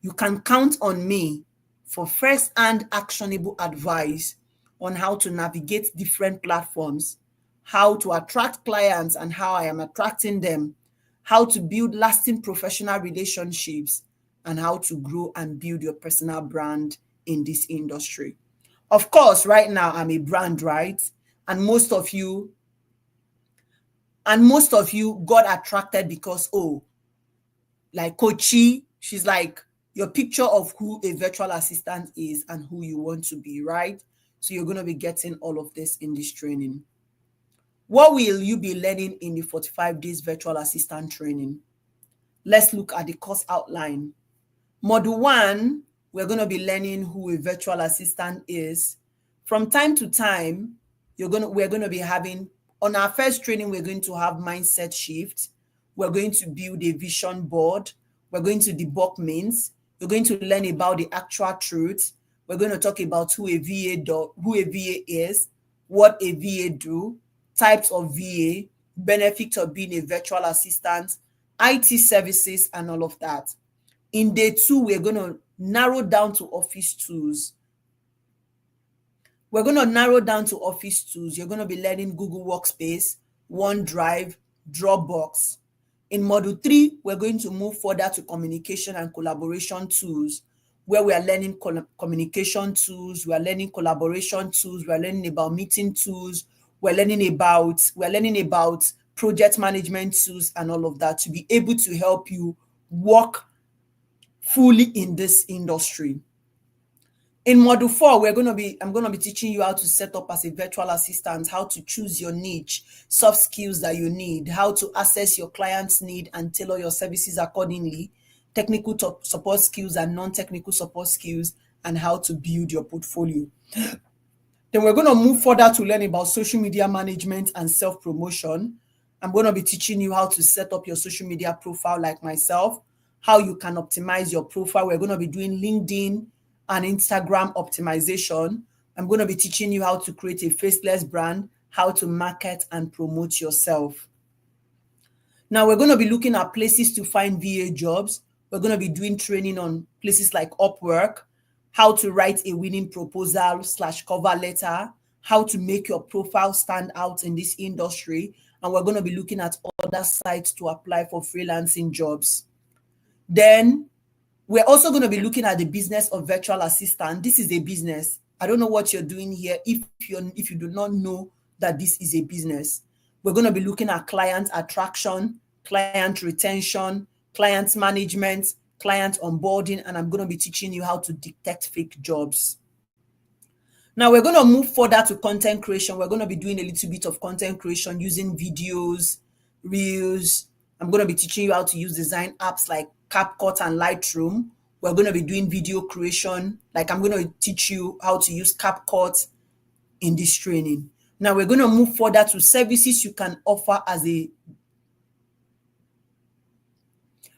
You can count on me for first-hand actionable advice on how to navigate different platforms, how to attract clients and how I am attracting them, how to build lasting professional relationships, and how to grow and build your personal brand in this industry. Of course, right now I'm a brand, right? And most of you got attracted because, like Kochi, she's like your picture of who a virtual assistant is and who you want to be, right? So you're going to be getting all of this in this training. What will you be learning in the 45 days virtual assistant training? Let's look at the course outline. Module 1, we're going to be learning who a virtual assistant is. From time to time, we're going to be having, on our first training, we're going to have mindset shift. We're going to build a vision board. We're going to debug means. We're going to learn about the actual truth. We're going to talk about who a VA is, what a VA do, types of VA, benefits of being a virtual assistant, IT services, and all of that. In day 2, we're going to narrow down to office tools. You're going to be learning Google Workspace, OneDrive, Dropbox. In module 3, we're going to move further to communication and collaboration tools, where we are learning communication tools, we are learning collaboration tools, we are learning about meeting tools, we're learning about project management tools, and all of that to be able to help you work fully in this industry. In module 4, I'm going to be teaching you how to set up as a virtual assistant, how to choose your niche, soft skills that you need, how to assess your client's need and tailor your services accordingly, technical support skills and non-technical support skills, and how to build your portfolio. Then we're going to move further to learn about social media management and self-promotion. I'm going to be teaching you how to set up your social media profile like myself, how you can optimize your profile. We're going to be doing LinkedIn and Instagram optimization. I'm going to be teaching you how to create a faceless brand, how to market and promote yourself. Now we're going to be looking at places to find VA jobs. We're going to be doing training on places like Upwork, how to write a winning proposal / cover letter, how to make your profile stand out in this industry. And we're going to be looking at other sites to apply for freelancing jobs. Then we're also going to be looking at the business of virtual assistant. This is a business. I don't know what you're doing here if you do not know that this is a business. We're going to be looking at client attraction, client retention, client management, client onboarding, and I'm going to be teaching you how to detect fake jobs. Now we're going to move further to content creation. We're going to be doing a little bit of content creation using videos, reels. I'm going to be teaching you how to use design apps like CapCut and Lightroom. We're going to be doing video creation. Like I'm going to teach you how to use CapCut in this training. Now we're going to move further to services you can offer as a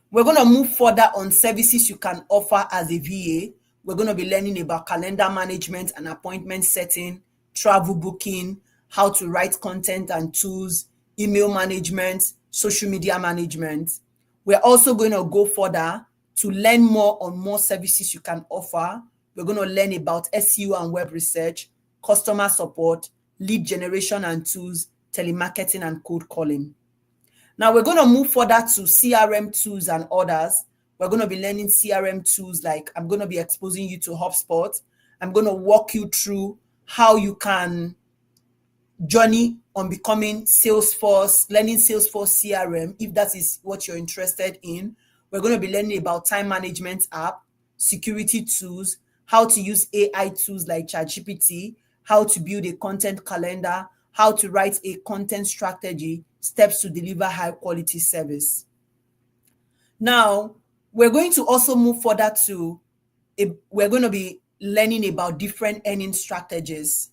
We're going to move further on services you can offer as a VA. We're going to be learning about calendar management and appointment setting, travel booking, how to write content and tools, email management, social media management. We're also going to go further to learn more on more services you can offer. We're going to learn about SEO and web research, customer support, lead generation and tools, telemarketing and cold calling. Now we're going to move further to CRM tools and others. We're going to be learning CRM tools like I'm going to be exposing you to HubSpot. I'm going to walk you through how you can journey on becoming Salesforce, learning Salesforce CRM, if that is what you're interested in. We're going to be learning about time management app, security tools, how to use AI tools like ChatGPT, how to build a content calendar, how to write a content strategy, steps to deliver high quality service. Now, we're going to also move further to, we're going to be learning about different earning strategies.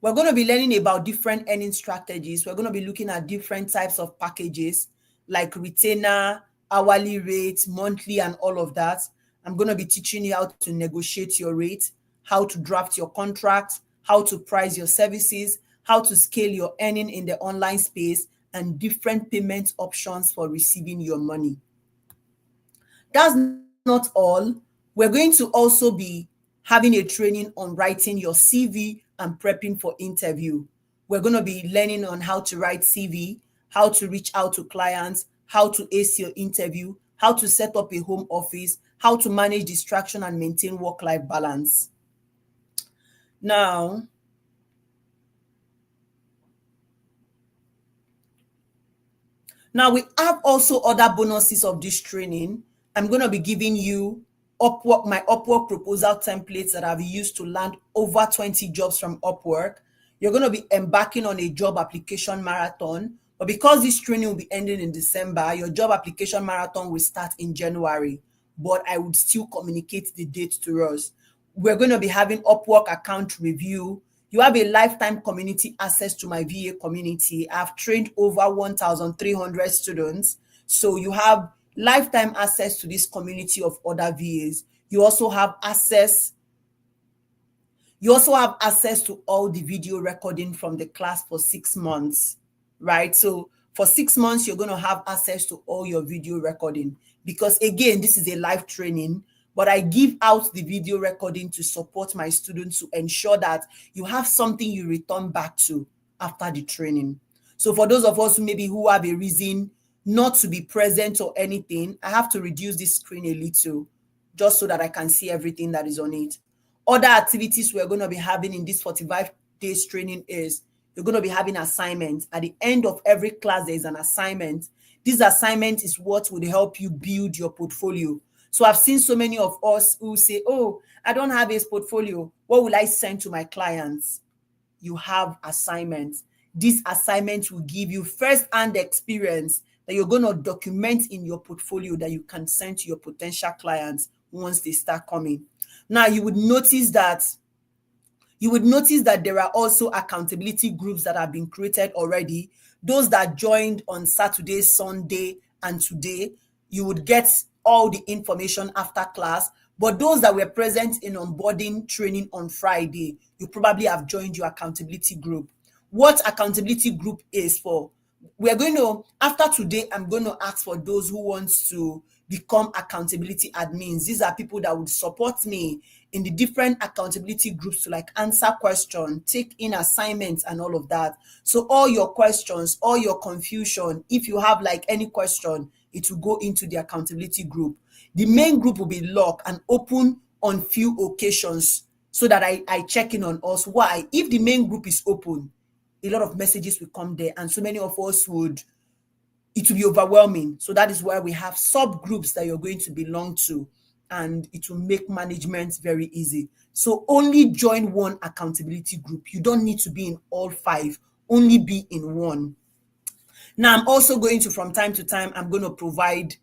We're going to be learning about different earning strategies. We're going to be looking at different types of packages like retainer, hourly rate, monthly, and all of that. I'm going to be teaching you how to negotiate your rate, how to draft your contract, how to price your services, how to scale your earning in the online space, and different payment options for receiving your money. That's not all. We're going to also be having a training on writing your CV and prepping for interview. We're going to be learning on how to write CV, how to reach out to clients, how to ace your interview, how to set up a home office, how to manage distraction and maintain work-life balance. Now, we have also other bonuses of this training. I'm going to be giving you my Upwork proposal templates that I've used to land over 20 jobs from Upwork. You're going to be embarking on a job application marathon, but because this training will be ending in December, your job application marathon will start in January, but I would still communicate the date to us. We're going to be having Upwork account review. You have a lifetime community access to my VA community. I've trained over 1,300 students. So you have lifetime access to this community of other VAs. You also have access to all the video recording from the class for 6 months, right? So for 6 months, you're going to have access to all your video recording because, again, this is a live training, but I give out the video recording to support my students to ensure that you have something you return back to after the training. So for those of us who have a reason not to be present or anything, I have to reduce this screen a little just so that I can see everything that is on it. Other activities we're going to be having in this 45 days training is You're going to be having assignments. At the end of every class, there is an assignment. This assignment is what would help you build your portfolio. So I've seen so many of us who say, oh, I don't have a portfolio. What will I send to my clients? You have assignments. This assignment will give you first-hand experience that you're going to document in your portfolio that you can send to your potential clients once they start coming. Now, you would notice that there are also accountability groups that have been created already. Those that joined on Saturday, Sunday, and today, you would get all the information after class. But those that were present in onboarding training on Friday, you probably have joined your accountability group. What accountability group is for? We're going to, after today, I'm going to ask for those who want to become accountability admins. These are people that would support me in the different accountability groups to like answer questions, take in assignments and all of that. So all your questions, all your confusion, if you have like any question, it will go into the accountability group. The main group will be locked and open on few occasions so that I check in on us. Why? If the main group is open, a lot of messages will come there and so many of us it will be overwhelming. So that is why we have subgroups that you're going to belong to, and it will make management very easy. So only join one accountability group. You don't need to be in all 5, only be in one. Now, I'm also going to, from time to time, I'm going to provide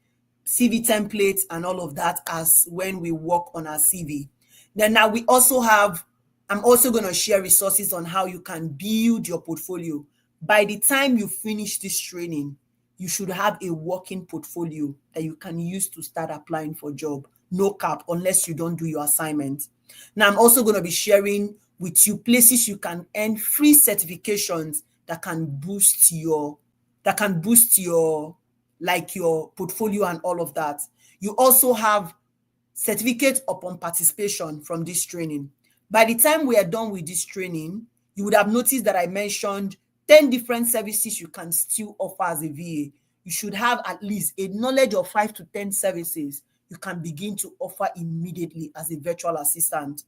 CV templates and all of that as when we work on our CV. Then now we also have, I'm also going to share resources on how you can build your portfolio. By the time you finish this training, you should have a working portfolio that you can use to start applying for job. No cap, unless you don't do your assignment. Now, I'm also going to be sharing with you places you can earn free certifications that can boost your like your portfolio and all of that. You also have certificate upon participation from this training. By the time we are done with this training, you would have noticed that I mentioned 10 different services you can still offer as a VA. You should have at least a knowledge of 5 to 10 services you can begin to offer immediately as a virtual assistant.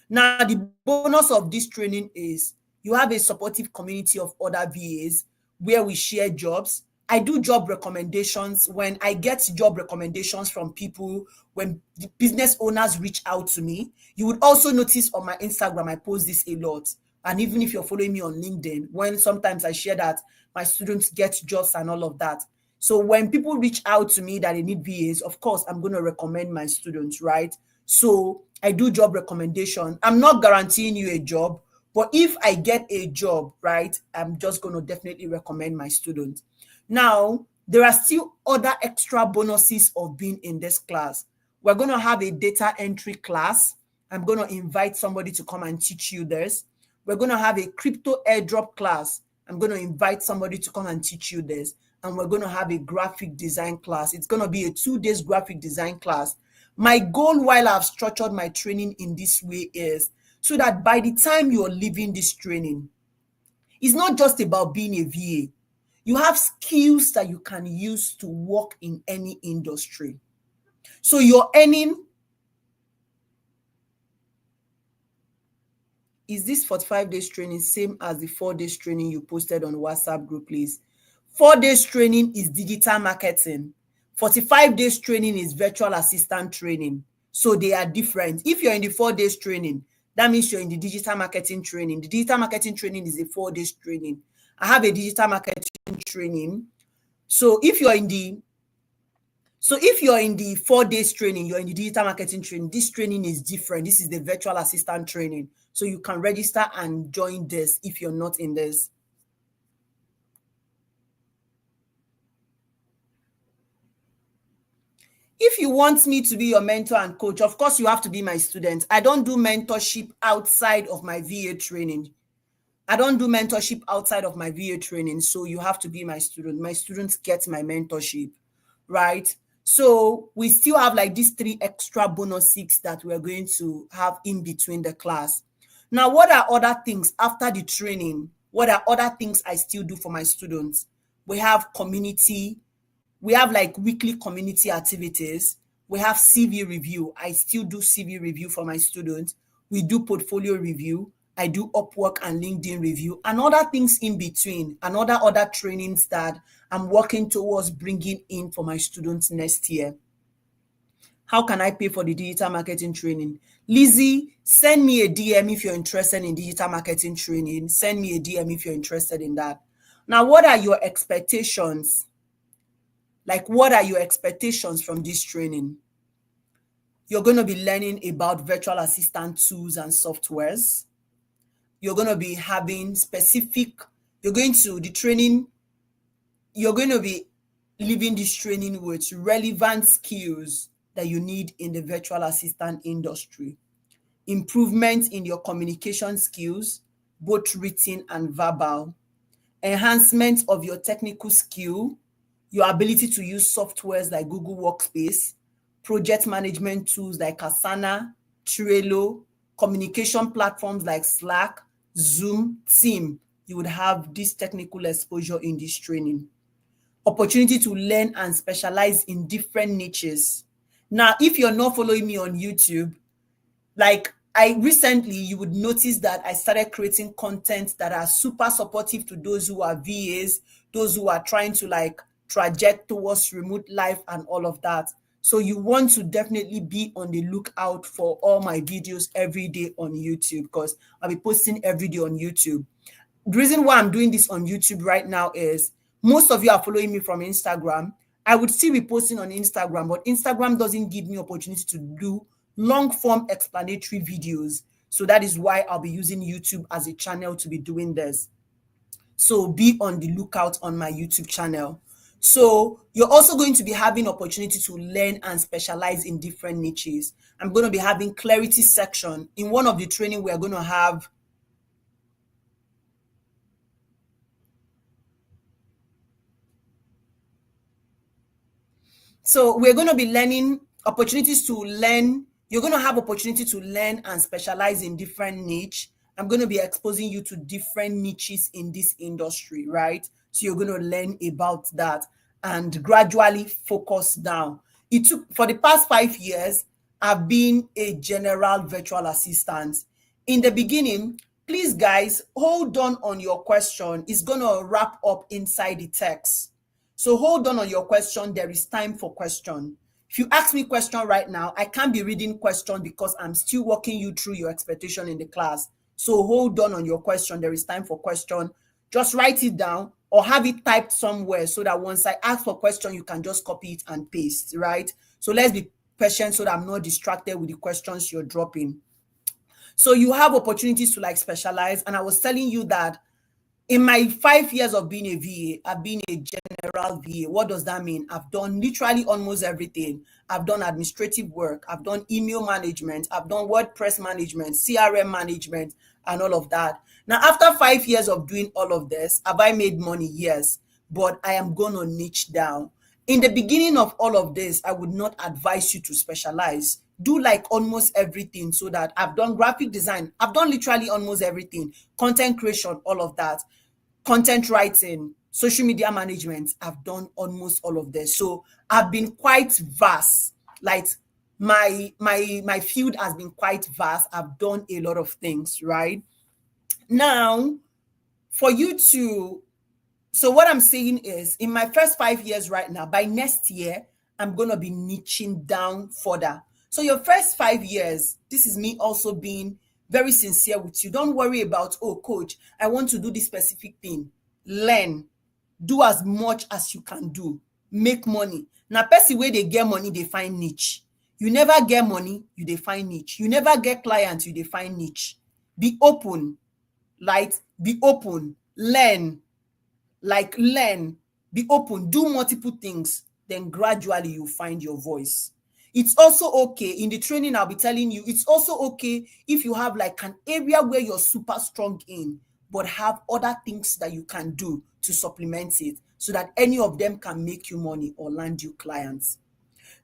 Now, the bonus of this training is you have a supportive community of other VAs where we share jobs. I do job recommendations. When I get job recommendations from people, when the business owners reach out to me, you would also notice on my Instagram, I post this a lot. And even if you're following me on LinkedIn, when sometimes I share that my students get jobs and all of that. So when people reach out to me that they need VAs, of course, I'm going to recommend my students, right? So I do job recommendation. I'm not guaranteeing you a job, but if I get a job, right, I'm just going to definitely recommend my students. Now, there are still other extra bonuses of being in this class. We're going to have a data entry class. I'm going to invite somebody to come and teach you this. We're going to have a crypto airdrop class. I'm going to invite somebody to come and teach you this. And we're going to have a graphic design class. It's going to be a 2-day graphic design class. My goal while I've structured my training in this way is so that by the time you're leaving this training, it's not just about being a VA. You have skills that you can use to work in any industry. So you're earning. Is this 45 days training same as the 4 days training you posted on WhatsApp group, please? 4 days training is digital marketing. 45 days training is virtual assistant training. So they are different. If you're in the 4 days training, that means you're in the digital marketing training. The digital marketing training is a 4 days training. I have a digital marketing training. So if you're in the 4 days training, you're in the digital marketing training, this training is different. This is the virtual assistant training. So you can register and join this if you're not in this. If you want me to be your mentor and coach, of course, you have to be my student. I don't do mentorship outside of my VA training. So you have to be my student. My students get my mentorship, right? So we still have like these 3 extra bonuses that we're going to have in between the class. Now, what are other things after the training? What are other things I still do for my students? We have community. We have like weekly community activities. We have CV review. I still do CV review for my students. We do portfolio review. I do Upwork and LinkedIn review, and other things in between, and other trainings that I'm working towards bringing in for my students next year. How can I pay for the digital marketing training? Lizzie, send me a DM if you're interested in digital marketing training. Send me a DM if you're interested in that. Now, what are your expectations? Like, what are your expectations from this training? You're going to be learning about virtual assistant tools and softwares. You're going to be having you're going to be leaving this training with relevant skills that you need in the virtual assistant industry. Improvement in your communication skills, both written and verbal. Enhancement of your technical skill, your ability to use softwares like Google Workspace, project management tools like Asana, Trello, communication platforms like Slack, Zoom, Team. You would have this technical exposure in this training. Opportunity to learn and specialize in different niches. Now, if you're not following me on YouTube, like you would notice that I started creating content that are super supportive to those who are VAs, those who are trying to like traject towards remote life and all of that. So you want to definitely be on the lookout for all my videos every day on YouTube, because I'll be posting every day on YouTube. The reason why I'm doing this on YouTube right now is most of you are following me from Instagram. I would still be posting on Instagram, but Instagram doesn't give me opportunity to do long form explanatory videos. So that is why I'll be using YouTube as a channel to be doing this. So be on the lookout on my YouTube channel. So you're also going to be having opportunity to learn and specialize in different niches. I'm going to be having clarity section. In one of the training, we're going to have So we're going to be learning opportunities to learn. You're going to have opportunity to learn and specialize in different niche. I'm going to be exposing you to different niches in this industry, right? So you're going to learn about that and gradually focus down. It took, for the past 5 years, I've been a general virtual assistant. In the beginning, please guys, hold on your question. It's going to wrap up inside the text. So hold on your question. There is time for question. If you ask me question right now, I can't be reading question because I'm still walking you through your expectation in the class. So hold on your question. There is time for question. Just write it down or have it typed somewhere so that once I ask for question, you can just copy it and paste, right? So let's be patient so that I'm not distracted with the questions you're dropping. So you have opportunities to like specialize. And I was telling you that in my 5 years of being a VA, I've been a general VA. What does that mean? I've done literally almost everything. I've done administrative work. I've done email management. I've done WordPress management, CRM management, and all of that. Now, after 5 years of doing all of this, have I made money? Yes, but I am going to niche down. In the beginning of all of this, I would not advise you to specialize. Do like almost everything, so that I've done graphic design. I've done literally almost everything. Content creation, all of that. Content writing, social media management. I've done almost all of this. So I've been quite vast. Like my field has been quite vast. I've done a lot of things, right? Now, for you to so what I'm saying is, in my first 5 years right now, by next year, I'm going to be niching down further. So your first 5 years, this is me also being very sincere with you. Don't worry about, oh, coach, I want to do this specific thing. Learn. Do as much as you can do. Make money. Now, person where they get money, they find niche. You never get money, you define niche. You never get clients, you define niche. Be open. Like, be open. Learn. Be open, do multiple things, then gradually you find your voice. It's also okay in the training. I'll be telling you, it's also okay if you have like an area where you're super strong in, but have other things that you can do to supplement it so that any of them can make you money or land you clients.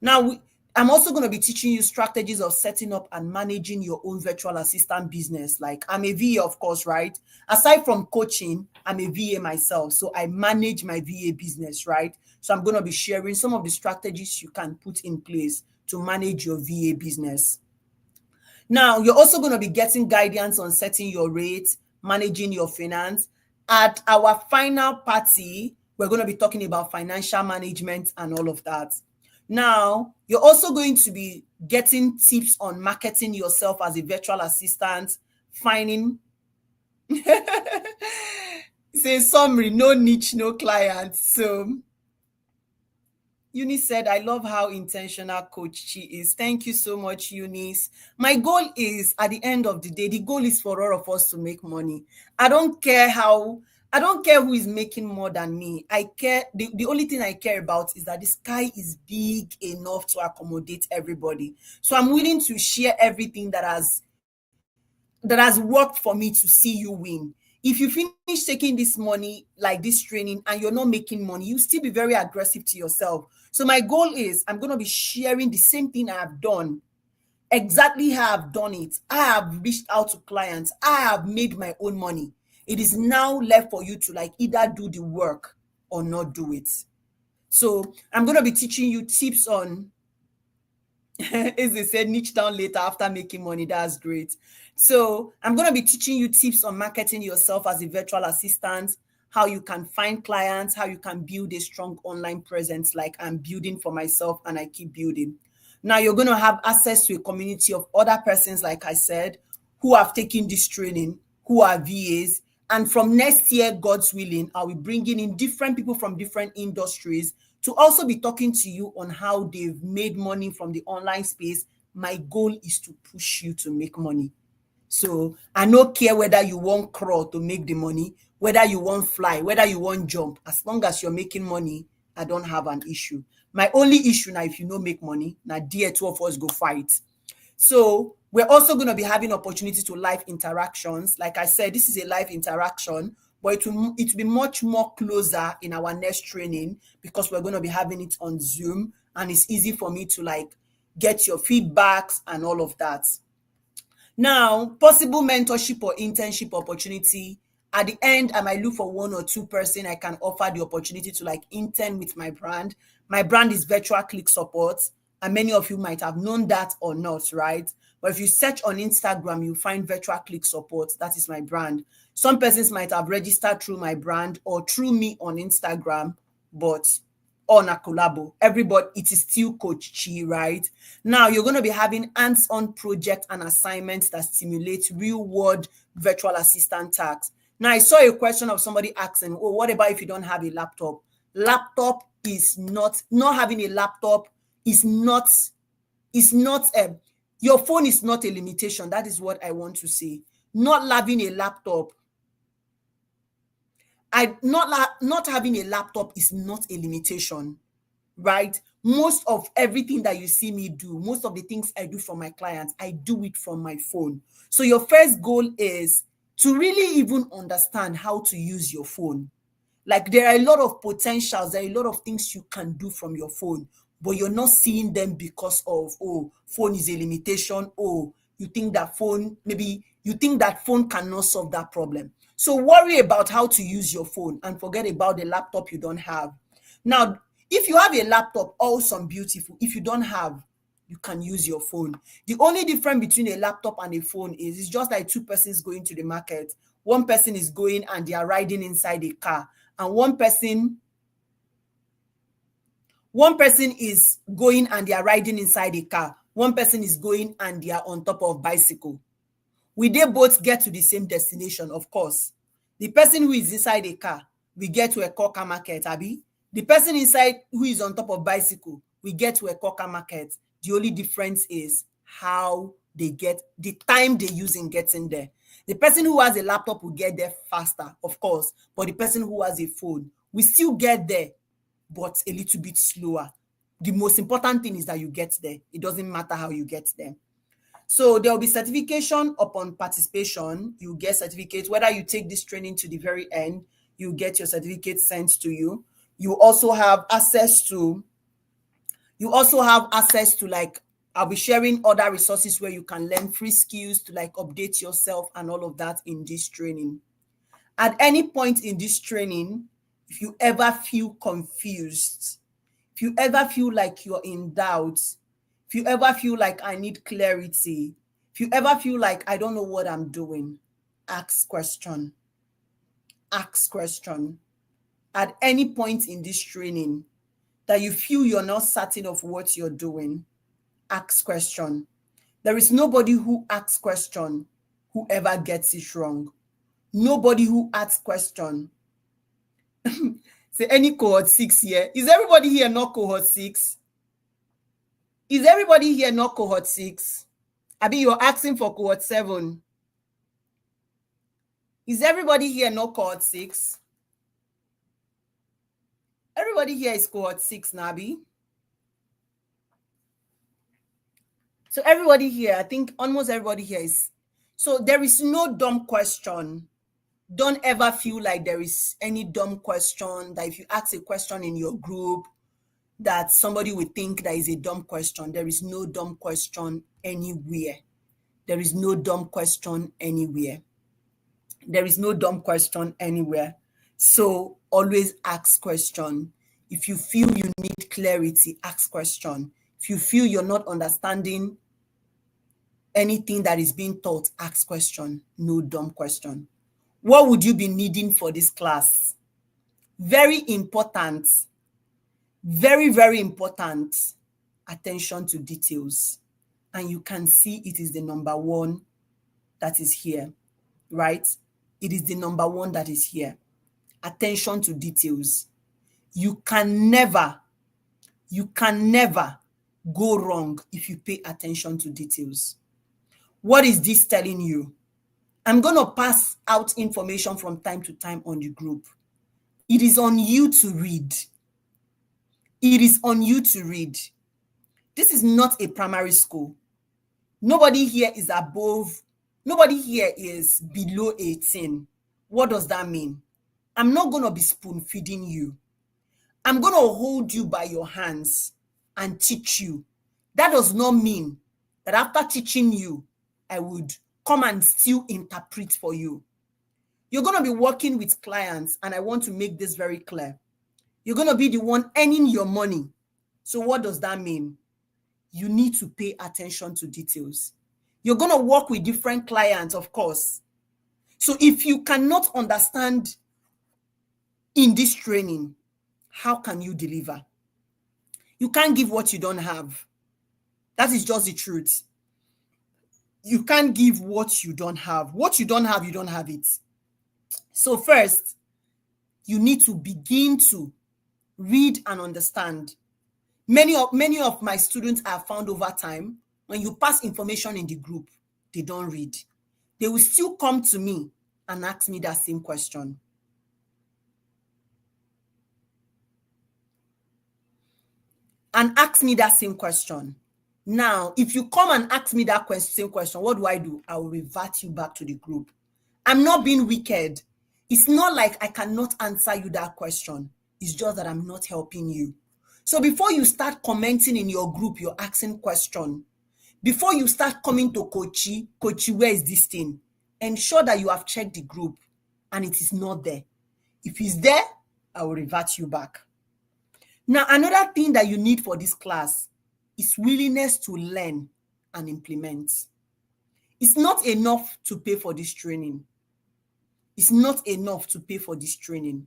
Now, I'm also going to be teaching you strategies of setting up and managing your own virtual assistant business. Like, I'm a VA, of course, right? Aside from coaching, I'm a VA myself. So I manage my VA business, right? So I'm going to be sharing some of the strategies you can put in place to manage your VA business. Now, you're also going to be getting guidance on setting your rates, managing your finance. At our final party, we're going to be talking about financial management and all of that. Now, you're also going to be getting tips on marketing yourself as a virtual assistant, finding say summary, no niche, no client. So Eunice said, I love how intentional Coach Chi is. Thank you so much, Eunice. My goal is, at the end of the day, the goal is for all of us to make money. I don't care who is making more than me. The only thing I care about is that the sky is big enough to accommodate everybody. So I'm willing to share everything that has worked for me to see you win. If you finish taking this money, like this training, and you're not making money, you still be very aggressive to yourself. So my goal is, I'm going to be sharing the same thing I have done, exactly how I've done it. I have reached out to clients. I have made my own money. It is now left for you to either do the work or not do it. So I'm going to be teaching you tips on as they said, niche down later after making money. That's great. So I'm going to be teaching you tips on marketing yourself as a virtual assistant, how you can find clients, how you can build a strong online presence like I'm building for myself and I keep building. Now you're going to have access to a community of other persons, like I said, who have taken this training, who are VAs. And from next year, God's willing, I'll be bringing in different people from different industries to also be talking to you on how they've made money from the online space. My goal is to push you to make money. So I don't care whether you want crawl to make the money, whether you want fly, whether you want jump. As long as you're making money, I don't have an issue. My only issue now, if you don't make money, now dear, two of us go fight. So we're also going to be having opportunity to live interactions. Like I said, this is a live interaction, but it will be much more closer in our next training because we're going to be having it on Zoom, and it's easy for me to get your feedbacks and all of that. Now, possible mentorship or internship opportunity. At the end, I might look for one or two person I can offer the opportunity to intern with my brand. My brand is Virtual Click Support, and many of you might have known that or not, right? But if you search on Instagram, you find Virtual Click Support. That is my brand. Some persons might have registered through my brand or through me on Instagram, but on a collabo. Everybody, it is still Coach Chi, right? Now you're going to be having hands-on projects and assignments that stimulate real-world virtual assistant tasks. Now I saw a question of somebody asking, oh, what about if you don't have a laptop? Laptop is not having a laptop is not your phone is not a limitation. That is what I want to say. Not having a laptop not having a laptop is not a limitation, right? Most of everything that you see me do, most of the things I do for my clients, I do it from my phone. So your first goal is to really even understand how to use your phone. There are a lot of potentials, there are a lot of things you can do from your phone, but you're not seeing them because of, oh, phone is a limitation. Oh, you think that phone cannot solve that problem. So worry about how to use your phone and forget about the laptop you don't have. Now, if you have a laptop, awesome, beautiful. If you don't have, you can use your phone. The only difference between a laptop and a phone is it's just like two persons going to the market. One person is going and they are riding inside a car, and one person is going and they are riding inside a car. One person is going and they are on top of bicycle. Will they both get to the same destination? Of course. The person who is inside a car will get to a Coca market, Abi. The person inside who is on top of bicycle will get to a Coca market. The only difference is how they get, the time they use in getting there. The person who has a laptop will get there faster, of course, but the person who has a phone will still get there, but a little bit slower. The most important thing is that you get there. It doesn't matter how you get there. So there will be certification upon participation. You get certificates. Whether you take this training to the very end, you get your certificate sent to you. You also have access to I'll be sharing other resources where you can learn free skills to update yourself and all of that in this training. At any point in this training, if you ever feel confused, if you ever feel like you're in doubt, if you ever feel like I need clarity, If you ever feel like I don't know what I'm doing, ask question. Ask question. At any point in this training that you feel you're not certain of what you're doing, ask question. There is nobody who asks question who ever gets it wrong. Nobody who asks question. Say any cohort 6 here. Is everybody here not cohort 6? Is everybody here not cohort 6? Abi, you're asking for cohort 7. Is everybody here not cohort 6? Everybody here is cohort 6, Nabi. So everybody here, I think almost everybody here is. So there is no dumb question. Don't ever feel like there is any dumb question, that if you ask a question in your group, that somebody would think that is a dumb question. There is no dumb question anywhere. There is no dumb question anywhere. There is no dumb question anywhere. So always ask question. If you feel you need clarity, ask question. If you feel you're not understanding anything that is being taught, ask question. No dumb question. What would you be needing for this class? Very important. Very, very important. Attention to details. And you can see it is the number one that is here, right? It is the number one that is here. Attention to details. You can never go wrong if you pay attention to details. What is this telling you? I'm going to pass out information from time to time on the group. It is on you to read. It is on you to read. This is not a primary school. Nobody here is above, nobody here is below 18. What does that mean? I'm not going to be spoon feeding you. I'm going to hold you by your hands and teach you. That does not mean that after teaching you, I would come and still interpret for you. You're going to be working with clients, and I want to make this very clear. You're going to be the one earning your money. So what does that mean? You need to pay attention to details. You're going to work with different clients, of course. So if you cannot understand in this training, how can you deliver? You can't give what you don't have. That is just the truth. You can't give what you don't have. What you don't have, you don't have it. So first, you need to begin to read and understand. Many of my students have found over time, when you pass information in the group, they don't read. They will still come to me and ask me that same question. And ask me that same question. Now, if you come and ask me that same question, what do? I will revert you back to the group. I'm not being wicked. It's not like I cannot answer you that question. It's just that I'm not helping you. So before you start commenting in your group, you're asking question. Before you start coming to Kochi, where is this thing? Ensure that you have checked the group and it is not there. If it's there, I will revert you back. Now, another thing that you need for this class is willingness to learn and implement. It's not enough to pay for this training. It's not enough to pay for this training.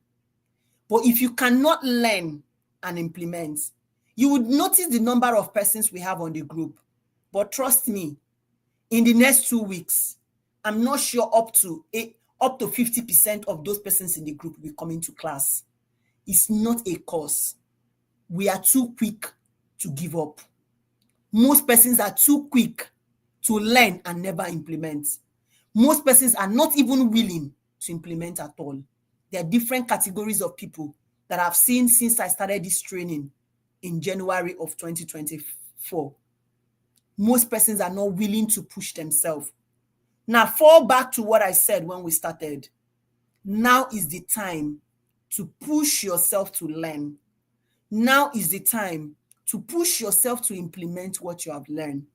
But if you cannot learn and implement, you would notice the number of persons we have on the group. But trust me, in the next 2 weeks, I'm not sure up to 50% of those persons in the group will be coming to class. It's not a course. We are too quick to give up. Most persons are too quick to learn and never implement. Most persons are not even willing to implement at all. There are different categories of people that I've seen since I started this training in January of 2024. Most persons are not willing to push themselves. Now, fall back to what I said when we started. Now is the time to push yourself to learn. Now is the time to push yourself to implement what you have learned.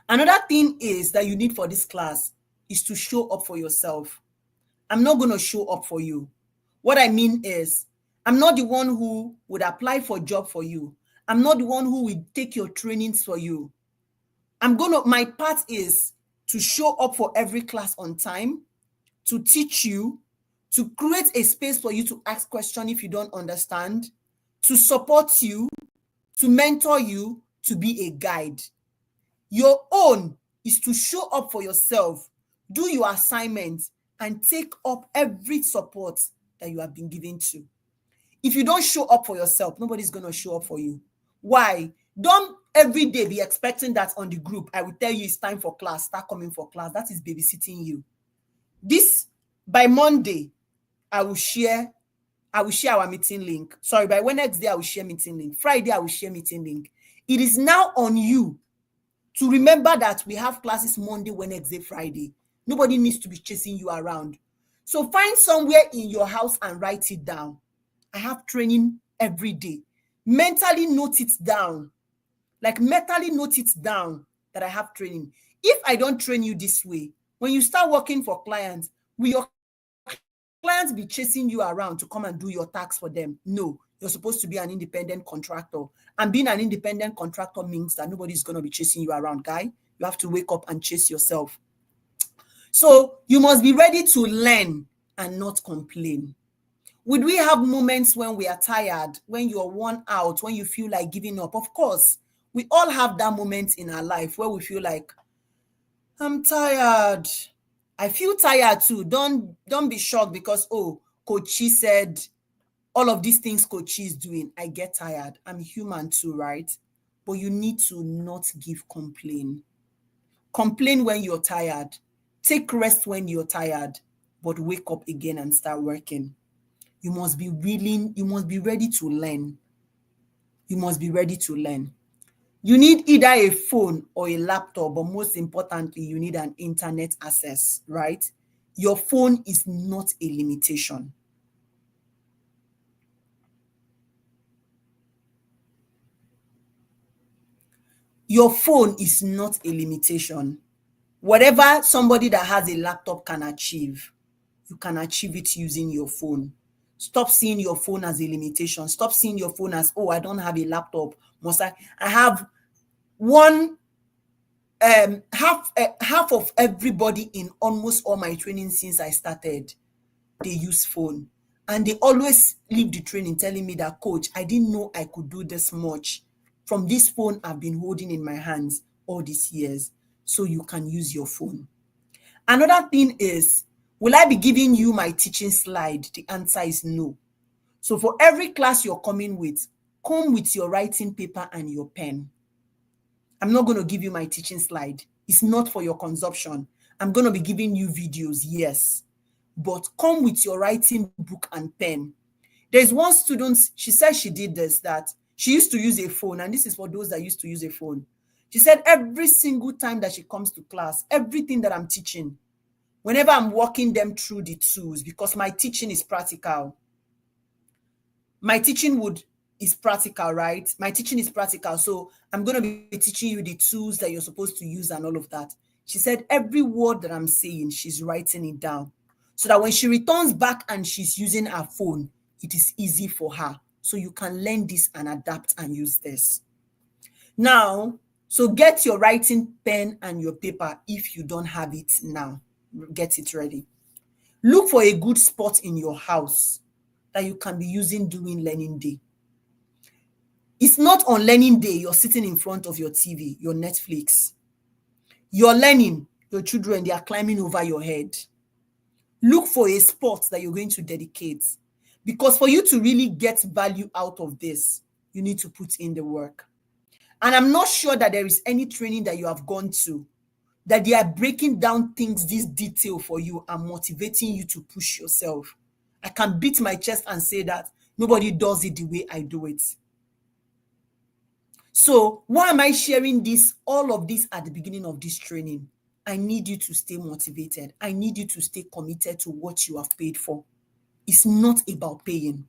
Another thing is that you need for this class is to show up for yourself. I'm not going to show up for you. What I mean is, I'm not the one who would apply for a job for you. I'm not the one who will take your trainings for you. My part is to show up for every class on time, to teach you, to create a space for you to ask questions if you don't understand, to support you, to mentor you, to be a guide. Your own is to show up for yourself, do your assignments, and take up every support that you have been given to. If you don't show up for yourself, nobody's going to show up for you. Why? Don't every day be expecting that on the group, I will tell you it's time for class, start coming for class. That is babysitting you. By Monday, I will share our meeting link. Sorry, by Wednesday, I will share meeting link. Friday, I will share meeting link. It is now on you to remember that we have classes Monday, Wednesday, Friday. Nobody needs to be chasing you around. So find somewhere in your house and write it down. I have training every day. Mentally note it down. Mentally note it down that I have training. If I don't train you this way, when you start working for clients, will your clients be chasing you around to come and do your tax for them? No, you're supposed to be an independent contractor. And being an independent contractor means that nobody's going to be chasing you around, guy. You have to wake up and chase yourself. So you must be ready to learn and not complain. Would we have moments when we are tired, when you're worn out, when you feel like giving up? Of course, we all have that moment in our life where we feel like, I'm tired. I feel tired too. Don't be shocked because, oh, Coach Chi said all of these things Coach Chi is doing. I get tired. I'm human too, right? But you need to not give complain. Complain when you're tired. Take rest when you're tired, but wake up again and start working. You must be willing. You must be ready to learn. You must be ready to learn. You need either a phone or a laptop, but most importantly, you need an internet access, right? Your phone is not a limitation. Your phone is not a limitation. Whatever somebody that has a laptop can achieve, you can achieve it using your phone. Stop seeing your phone as a limitation. Stop seeing your phone as, oh, I don't have a laptop. I have one, half of everybody in almost all my training since I started, they use phone. And they always leave the training telling me that, Coach, I didn't know I could do this much from this phone I've been holding in my hands all these years. So you can use your phone. Another thing is, will I be giving you my teaching slide? The answer is no. So for every class you're coming with, come with your writing paper and your pen. I'm not going to give you my teaching slide. It's not for your consumption. I'm going to be giving you videos, yes. But come with your writing book and pen. There's one student, she said she did this, that she used to use a phone, and this is for those that used to use a phone. She said every single time that she comes to class, everything that I'm teaching, whenever I'm walking them through the tools, because my teaching is practical. My teaching is practical, right? My teaching is practical. So I'm going to be teaching you the tools that you're supposed to use and all of that. She said every word that I'm saying, she's writing it down, so that when she returns back and she's using her phone, it is easy for her. So you can learn this and adapt and use this. Now, so get your writing pen and your paper. If you don't have it now, get it ready. Look for a good spot in your house that you can be using during learning day. It's not on learning day you're sitting in front of your TV, your Netflix. You're learning, your children, they are climbing over your head. Look for a spot that you're going to dedicate. Because for you to really get value out of this, you need to put in the work. And I'm not sure that there is any training that you have gone to that they are breaking down things this detail for you and motivating you to push yourself. I can beat my chest and say that nobody does it the way I do it. So why am I sharing all of this at the beginning of this training? I need you to stay motivated. I need you to stay committed to what you have paid for. It's not about paying,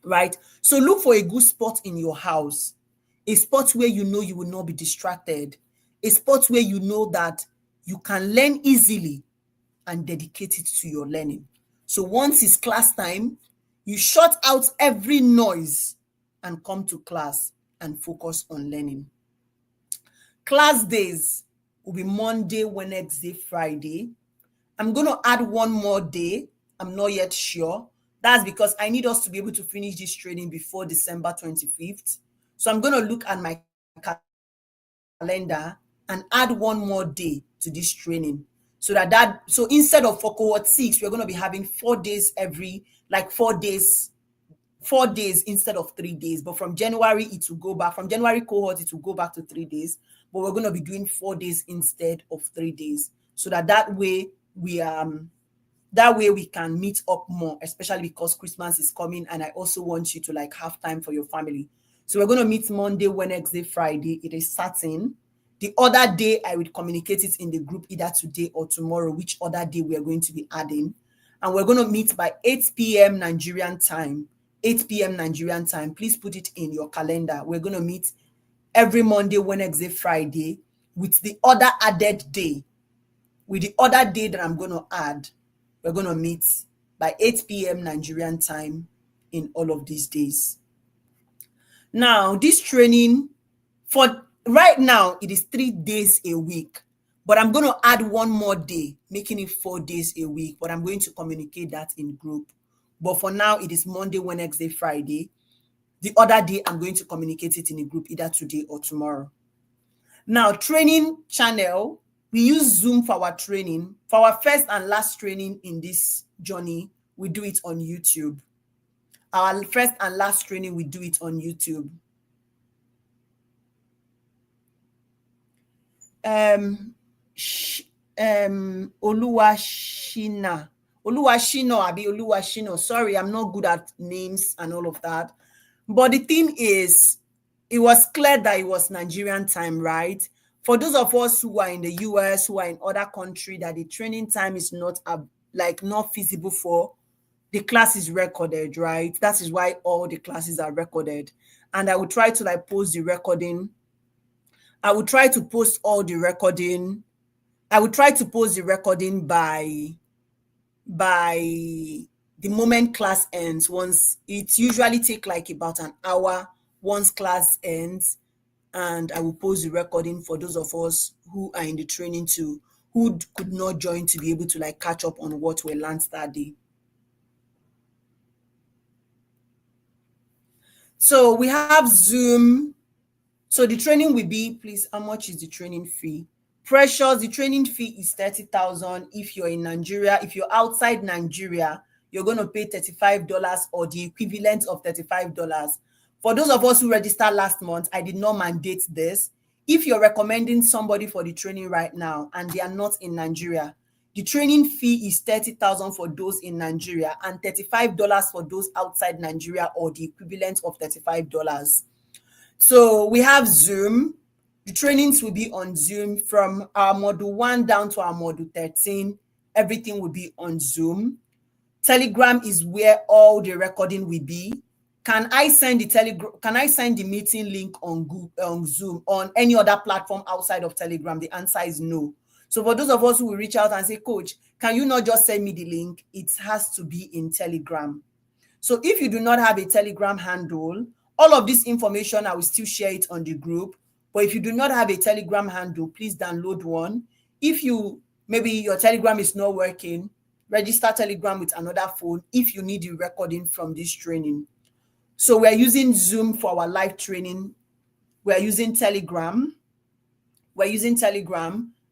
right? So look for a good spot in your house, a spot where you know you will not be distracted, a spot where you know that you can learn easily and dedicate it to your learning. So once it's class time, you shut out every noise and come to class and focus on learning. Class days will be Monday, Wednesday, Friday. I'm going to add one more day. I'm not yet sure. That's because I need us to be able to finish this training before December 25th. So I'm going to look at my calendar and add one more day to this training. So instead of for cohort 6, we're going to be having 4 days like 4 days, 4 days instead of 3 days. But from January, it will go back. From January cohort, it will go back to 3 days. But we're going to be doing 4 days instead of 3 days. So that way we can meet up more, especially because Christmas is coming and I also want you to like have time for your family. So we're going to meet Monday, Wednesday, Friday. It is certain. The other day, I will communicate it in the group either today or tomorrow, which other day we are going to be adding. And we're going to meet by 8 p.m. Nigerian time. 8 p.m. Nigerian time. Please put it in your calendar. We're going to meet every Monday, Wednesday, Friday with the other added day. With the other day that I'm going to add, we're going to meet by 8 p.m. Nigerian time in all of these days. Now, this training, for right now, it is 3 days a week. But I'm going to add one more day, making it 4 days a week. But I'm going to communicate that in group. But for now, it is Monday, Wednesday, Friday. The other day, I'm going to communicate it in a group either today or tomorrow. Now, training channel, we use Zoom for our training. For our first and last training in this journey, we do it on YouTube. Our first and last training, we do it on YouTube. Oluwashino. Sorry, I'm not good at names and all of that. But the thing is, it was clear that it was Nigerian time, right? For those of us who are in the US, who are in other countries, that the training time is not not feasible for, the class is recorded, right? That is why all the classes are recorded. And I will try to like post the recording. I will try to post all the recording. I will try to post the recording by the moment class ends. Once it usually take like about an hour once class ends, and I will post the recording for those of us who are in the training who could not join, to be able to like catch up on what we learned that day. So we have Zoom. So the training will be, please, how much is the training fee? Precious, the training fee is 30,000. If you're in Nigeria, if you're outside Nigeria, you're going to pay $35 or the equivalent of $35. For those of us who registered last month, I did not mandate this. If you're recommending somebody for the training right now and they are not in Nigeria, the training fee is 30,000 for those in Nigeria and $35 for those outside Nigeria, or the equivalent of $35. So we have Zoom. The trainings will be on Zoom from our module 1 down to our module 13. Everything will be on Zoom. Telegram is where all the recording will be. Can I send the meeting link on Google, on Zoom, on any other platform outside of Telegram? The answer is no. So for those of us who will reach out and say, Coach, can you not just send me the link? It has to be in Telegram. So if you do not have a Telegram handle, all of this information, I will still share it on the group. But if you do not have a Telegram handle, please download one. If maybe your Telegram is not working, register Telegram with another phone if you need the recording from this training. So we're using Zoom for our live training. We're using Telegram.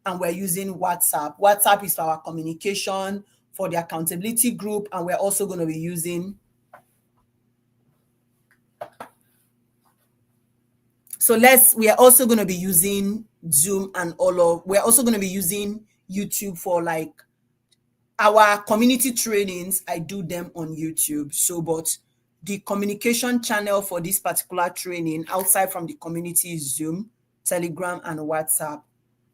And we're using WhatsApp. WhatsApp is for our communication, for the accountability group, and we're also going to be using we are also going to be using Zoom and we're also going to be using YouTube for like our community trainings. I do them on YouTube. So, but the communication channel for this particular training outside from the community is Zoom, Telegram, and WhatsApp,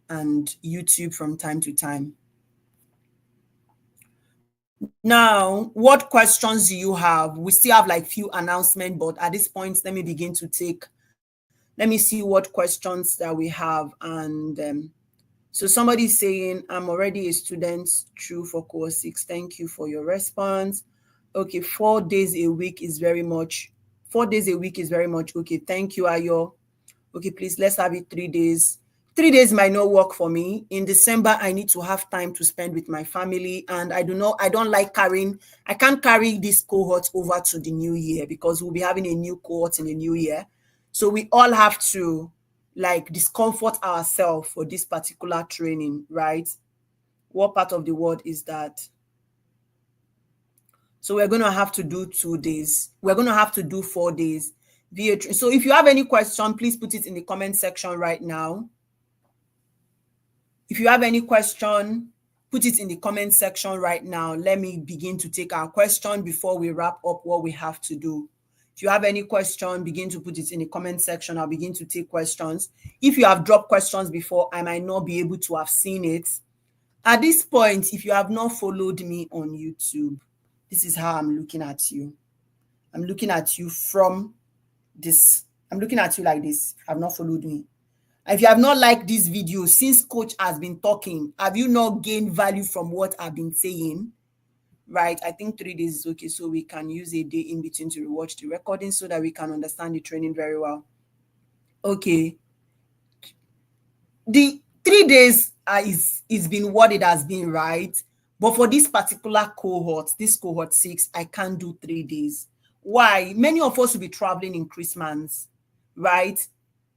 and YouTube from time to time. Now, what questions do you have? We still have like few announcements, but at this point, let me see what questions that we have. And so somebody's saying, I'm already a student, true, for course 6. Thank you for your response. Okay, 4 days a week is very much. 4 days a week is very much. Okay, thank you, Ayo. Okay, please, let's have it 3 days. 3 days might not work for me. In December, I need to have time to spend with my family, and I don't like carrying, I can't carry this cohort over to the new year because we'll be having a new cohort in the new year. So we all have to like discomfort ourselves for this particular training, right? What part of the world is that? So we're going to have to do 2 days. We're going to have to do 4 days. So if you have any question, please put it in the comment section right now. If you have any question, put it in the comment section right now. Let me begin to take our question before we wrap up what we have to do. If you have any question, begin to put it in the comment section. I'll begin to take questions. If you have dropped questions before, I might not be able to have seen it. At this point, if you have not followed me on YouTube, this is how I'm looking at you. I'm looking at you from this. I'm looking at you like this. Have not followed me. If you have not liked this video, since coach has been talking, have you not gained value from what I've been saying? Right? I think 3 days is okay. So we can use a day in between to rewatch the recording so that we can understand the training very well. Okay. The 3 days is been what it has been, right? But for this particular cohort, this cohort 6, I can't do 3 days. Why? Many of us will be traveling in Christmas, right?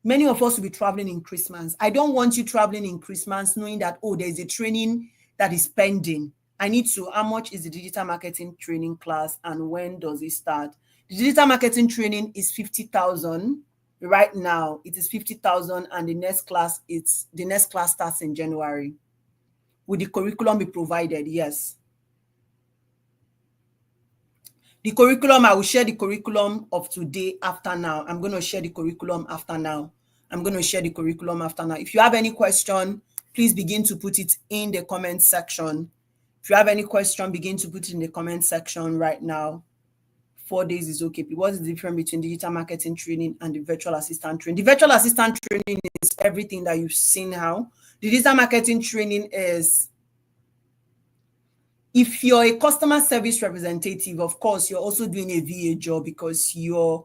Many of us will be traveling in Christmas. I don't want you traveling in Christmas knowing that, oh, there's a training that is pending. I need to, how much is the digital marketing training class and when does it start? The digital marketing training is 50,000. Right now, it is 50,000 and the next class starts in January. Will the curriculum be provided? Yes. The curriculum, I will share the curriculum of today after now. I'm going to share the curriculum after now. If you have any question, please begin to put it in the comment section. If you have any question, begin to put it in the comment section right now. 4 days is okay. What is the difference between digital marketing training and the virtual assistant training? The virtual assistant training is everything that you've seen now. The digital marketing training is, if you're a customer service representative, of course, you're also doing a VA job because your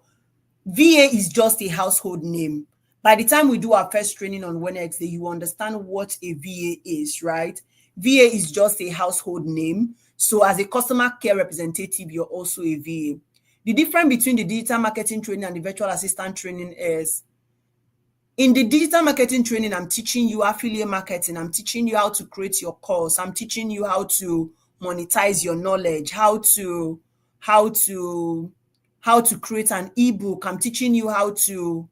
VA is just a household name. By the time we do our first training on Wednesday, you understand what a VA is, right? VA is just a household name. So as a customer care representative, you're also a VA. The difference between the digital marketing training and the virtual assistant training is, in the digital marketing training, I'm teaching you affiliate marketing. I'm teaching you how to create your course. I'm teaching you how to monetize your knowledge, how to create an ebook. I'm teaching you how to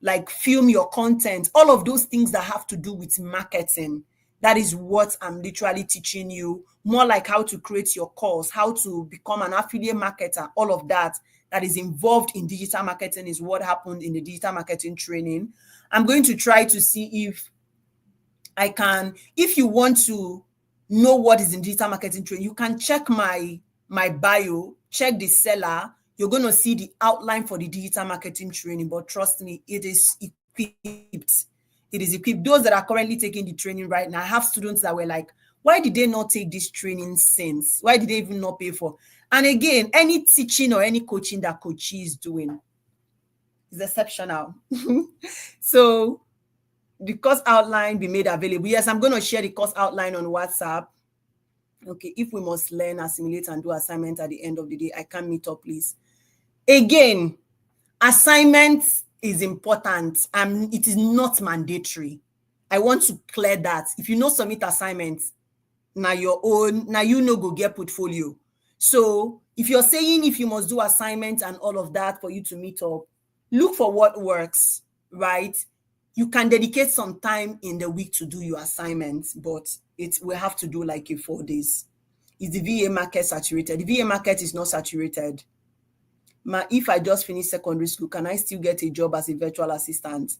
like film your content, all of those things that have to do with marketing. That is what I'm literally teaching you. More like how to create your course, how to become an affiliate marketer, all of that is involved in digital marketing is what happened in the digital marketing training. I'm going to try to see if I can, if you want to know what is in digital marketing training, you can check my bio, check the seller. You're going to see the outline for the digital marketing training, but trust me, it is equipped. It is equipped. Those that are currently taking the training right now, I have students that were like, why did they not take this training since? Why did they even not pay for? And again, any teaching or any coaching that Coach is doing is exceptional. So the course outline be made available. Yes, I'm going to share the course outline on WhatsApp. Okay, if we must learn, assimilate, and do assignment at the end of the day, I can meet up, please. Again, assignment is important and it is not mandatory. I want to clear that. If you know submit assignments, now your own, now you know go get portfolio. So if you're saying if you must do assignments and all of that for you to meet up, look for what works, right? You can dedicate some time in the week to do your assignments, but it will have to do like 4 days. Is the VA market saturated? The VA market is not saturated. If I just finished secondary school, can I still get a job as a virtual assistant?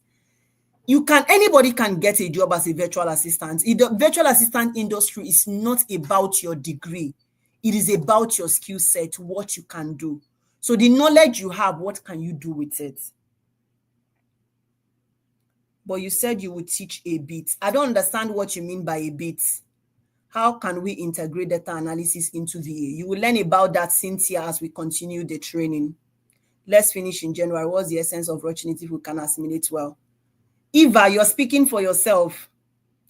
You can, anybody can get a job as a virtual assistant. The virtual assistant industry is not about your degree. It is about your skill set, what you can do. So the knowledge you have, what can you do with it? But you said you would teach a bit. I don't understand what you mean by a bit. How can we integrate data analysis into VA? You will learn about that, Cynthia, as we continue the training. Let's finish in January. What's the essence of watching it if we can assimilate well? Eva, you're speaking for yourself.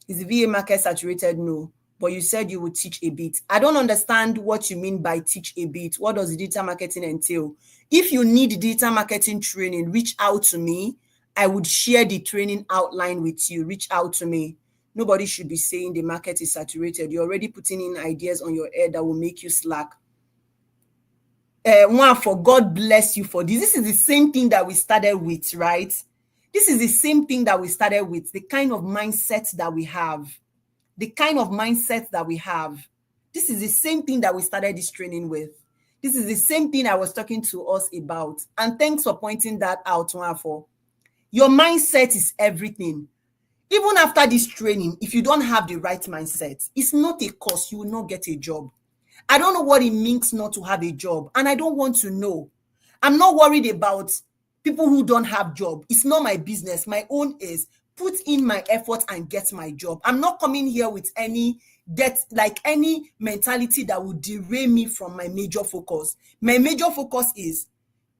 Is the VA market saturated? No. But you said you would teach a bit. I don't understand what you mean by teach a bit. What does digital marketing entail? If you need digital marketing training, reach out to me. I would share the training outline with you. Reach out to me. Nobody should be saying the market is saturated. You're already putting in ideas on your head that will make you slack. One, for God bless you for this. This is the same thing that we started with, right? This is the same thing that we started with, the kind of mindset that we have. The kind of mindset that we have. This is the same thing that we started this training with. This is the same thing I was talking to us about. And thanks for pointing that out, Nwafo. Your mindset is everything. Even after this training, if you don't have the right mindset, it's not a course. You will not get a job. I don't know what it means not to have a job, and I don't want to know. I'm not worried about people who don't have job. It's not my business. My own is put in my effort and get my job. I'm not coming here with any mentality that would derail me from my major focus. My major focus is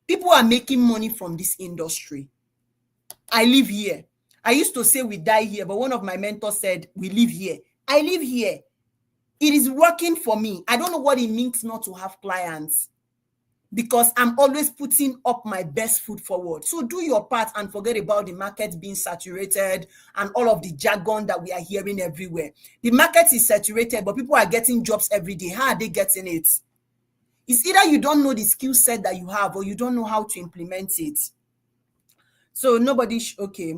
people are making money from this industry. I live here. I used to say we die here, but one of my mentors said we live here. I live here. It is working for me. I don't know what it means not to have clients, because I'm always putting up my best foot forward. So do your part and forget about the market being saturated and all of the jargon that we are hearing everywhere. The market is saturated, but people are getting jobs every day. How are they getting it? It's either you don't know the skill set that you have or you don't know how to implement it. So nobody, okay.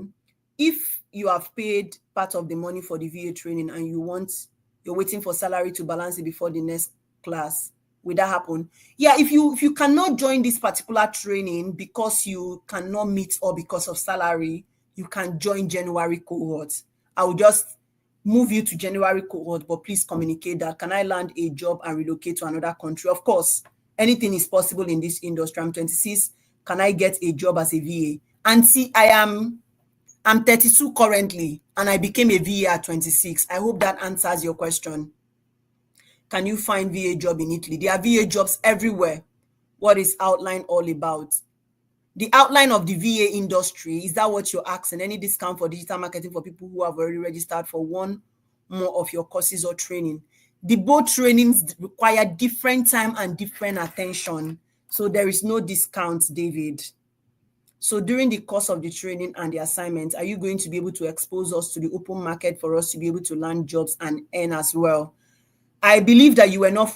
If you have paid part of the money for the VA training and you're waiting for salary to balance it before the next class, will that happen? Yeah, if you cannot join this particular training because you cannot meet or because of salary, you can join January cohort. I will just move you to January cohort, but please communicate that. Can I land a job and relocate to another country? Of course, anything is possible in this industry. I'm 26. Can I get a job as a VA? And see, I'm 32 currently, and I became a VA at 26. I hope that answers your question. Can you find VA job in Italy? There are VA jobs everywhere. What is outline all about? The outline of the VA industry, is that what you're asking? Any discount for digital marketing for people who have already registered for one more of your courses or training? The both trainings require different time and different attention. So there is no discount, David. So during the course of the training and the assignment, are you going to be able to expose us to the open market for us to be able to land jobs and earn as well? I believe that you were not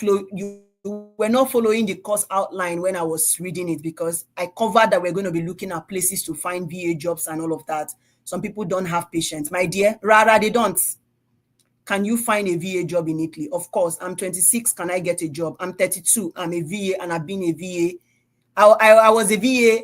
following the course outline when I was reading it, because I covered that we're going to be looking at places to find VA jobs and all of that. Some people don't have patience. My dear, rather they don't. Can you find a VA job in Italy? Of course. I'm 26. Can I get a job? I'm 32. I'm a VA and I've been a VA. I was a VA.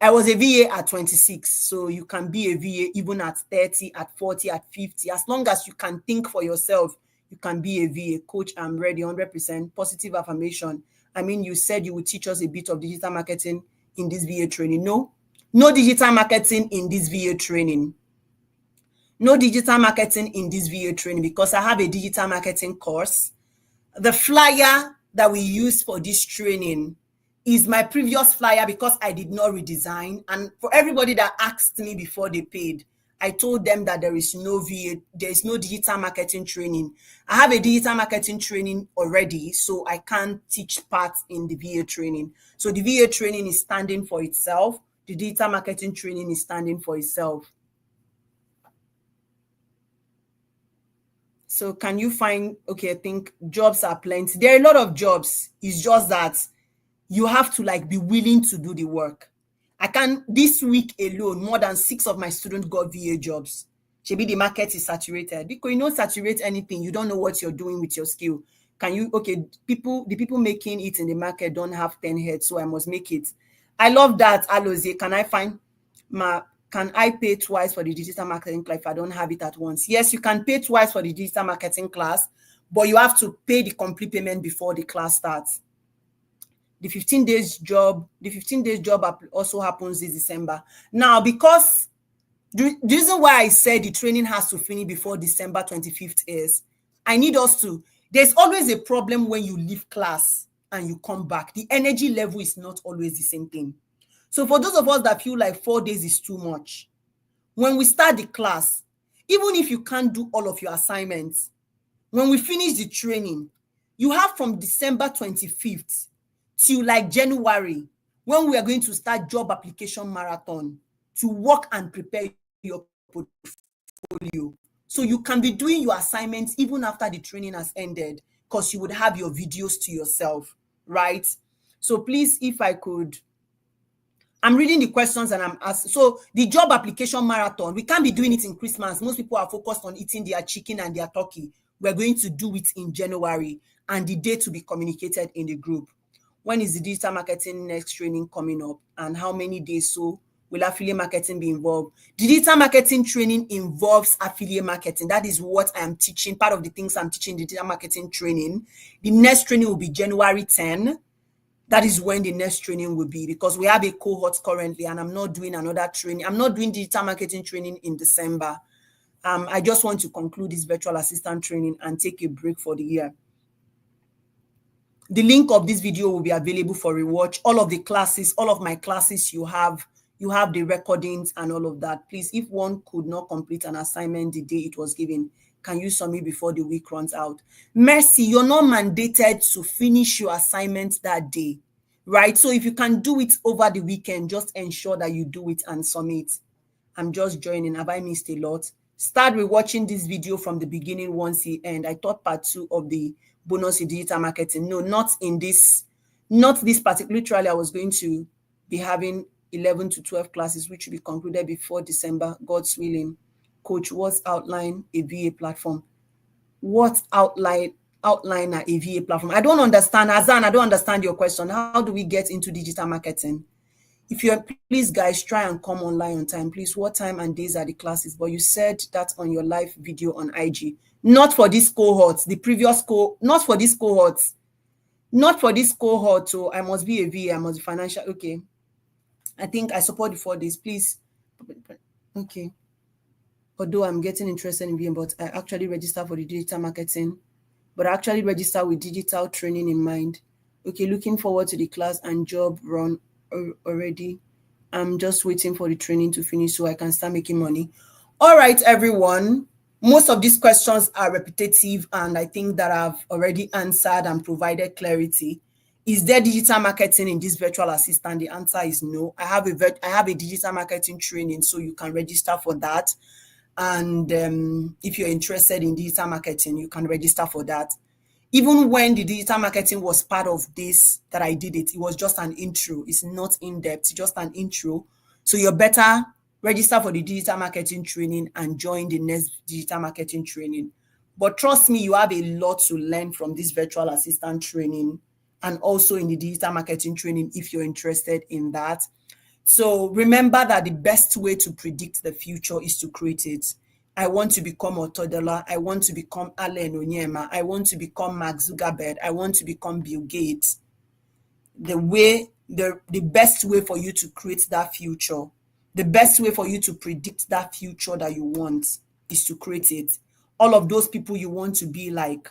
I was a VA at 26. So you can be a VA even at 30, at 40, at 50. As long as you can think for yourself, you can be a VA. Coach, I'm ready, 100%. Positive affirmation. I mean, you said you would teach us a bit of digital marketing in this VA training. No digital marketing in this VA training. No digital marketing in this VA training, because I have a digital marketing course. The flyer that we use for this training is my previous flyer, because I did not redesign. And for everybody that asked me before they paid, I told them that there is no digital marketing training. I have a digital marketing training already, so I can't teach parts in the VA training. So the VA training is standing for itself. The digital marketing training is standing for itself. So can you find, okay, I think jobs are plenty. There are a lot of jobs. It's just that you have to be willing to do the work. This week alone, more than 6 of my students got VA jobs. Maybe the market is saturated. Because you don't saturate anything, you don't know what you're doing with your skill. The people making it in the market don't have 10 heads, so I must make it. I love that, Alozie. Can I pay twice for the digital marketing class if I don't have it at once? Yes, you can pay twice for the digital marketing class, but you have to pay the complete payment before the class starts. The 15 days job also happens this December. Now, because the reason why I said the training has to finish before December 25th is there's always a problem when you leave class and you come back. The energy level is not always the same thing. So for those of us that feel like 4 days is too much, when we start the class, even if you can't do all of your assignments, when we finish the training, you have from December 25th till like January, when we are going to start job application marathon, to work and prepare your portfolio. So you can be doing your assignments even after the training has ended, because you would have your videos to yourself, right? So please, if I could, I'm reading the questions and I'm asking. So the job application marathon, we can't be doing it in Christmas. Most people are focused on eating their chicken and their turkey. We're going to do it in January, and the date to be communicated in the group. When is the digital marketing next training coming up, and how many days so will affiliate marketing be involved? The digital marketing training involves affiliate marketing. That is what I am teaching. Part of the things I'm teaching, the digital marketing training. The next training will be January 10. That is when the next training will be, because we have a cohort currently, and I'm not doing another training. I'm not doing digital marketing training in December. I just want to conclude this virtual assistant training and take a break for the year. The link of this video will be available for rewatch. All of the classes, all of my classes, you have the recordings and all of that. Please, if one could not complete an assignment the day it was given, can you submit before the week runs out? Mercy, you're not mandated to finish your assignment that day, right? So if you can do it over the weekend, just ensure that you do it and submit. I'm just joining. Have I missed a lot? Start rewatching this video from the beginning once it ends. I thought part 2 of the bonus in digital marketing. No, not this particular trial. I was going to be having 11 to 12 classes, which will be concluded before December, God's willing. Coach, what's outline a VA platform? What outline a VA platform? I don't understand. Azan, I don't understand your question. How do we get into digital marketing? If you're, please guys, try and come online on time. Please, what time and days are the classes? But you said that on your live video on IG. Not for this cohort, the previous not for this cohort. Not for this cohort. So I must be a VA, I must be financial. Okay. I think I support the 4 days, please. Okay. Although I'm getting interested in VA, but I actually register for the digital marketing, but I actually register with digital training in mind. Okay, looking forward to the class and job run already. I'm just waiting for the training to finish so I can start making money. All right, everyone. Most of these questions are repetitive, and I think that I've already answered and provided clarity. Is there digital marketing in this virtual assistant? The answer is no. I have a digital marketing training, so you can register for that. And if you're interested in digital marketing, you can register for that. Even when the digital marketing was part of this that I did it was just an intro. It's not in-depth, just an intro. So you're better register for the digital marketing training and join the next digital marketing training. But trust me, you have a lot to learn from this virtual assistant training and also in the digital marketing training if you're interested in that. So remember that the best way to predict the future is to create it. I want to become Otodola. I want to become Allen Onyema. I want to become Mark Zuckerberg. I want to become Bill Gates. The best way for you to create that future, the best way for you to predict that future that you want is to create it. All of those people you want to be like.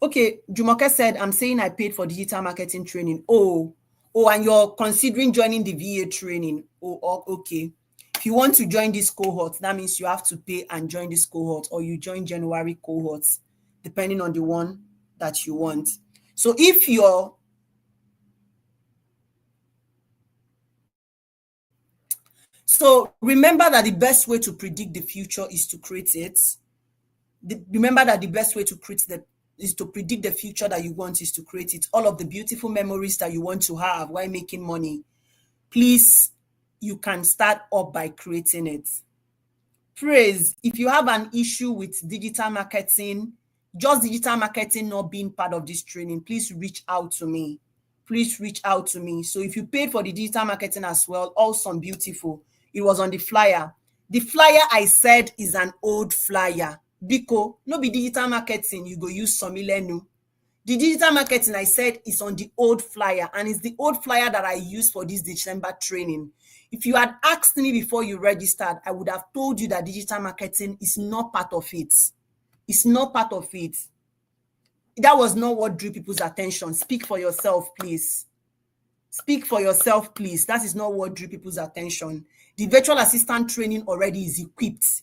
Okay, Jumoke said, I'm saying I paid for digital marketing training. Oh, and you're considering joining the VA training. Oh, okay. If you want to join this cohort, that means you have to pay and join this cohort, or you join January cohorts, depending on the one that you want. So if you're So remember that the best way to predict the future is to create it. Remember that the best way to predict the future that you want is to create it. All of the beautiful memories that you want to have while making money, please, you can start up by creating it. Praise, if you have an issue with digital marketing, just digital marketing not being part of this training, please reach out to me. Please reach out to me. So if you paid for the digital marketing as well, awesome, beautiful. It was on the flyer. The flyer I said is an old flyer. Biko, no be digital marketing, you go use Somilenu. The digital marketing I said is on the old flyer, and it's the old flyer that I used for this December training. If you had asked me before you registered, I would have told you that digital marketing is not part of it. It's not part of it. That was not what drew people's attention. Speak for yourself, please. Speak for yourself, please. That is not what drew people's attention. The virtual assistant training already is equipped.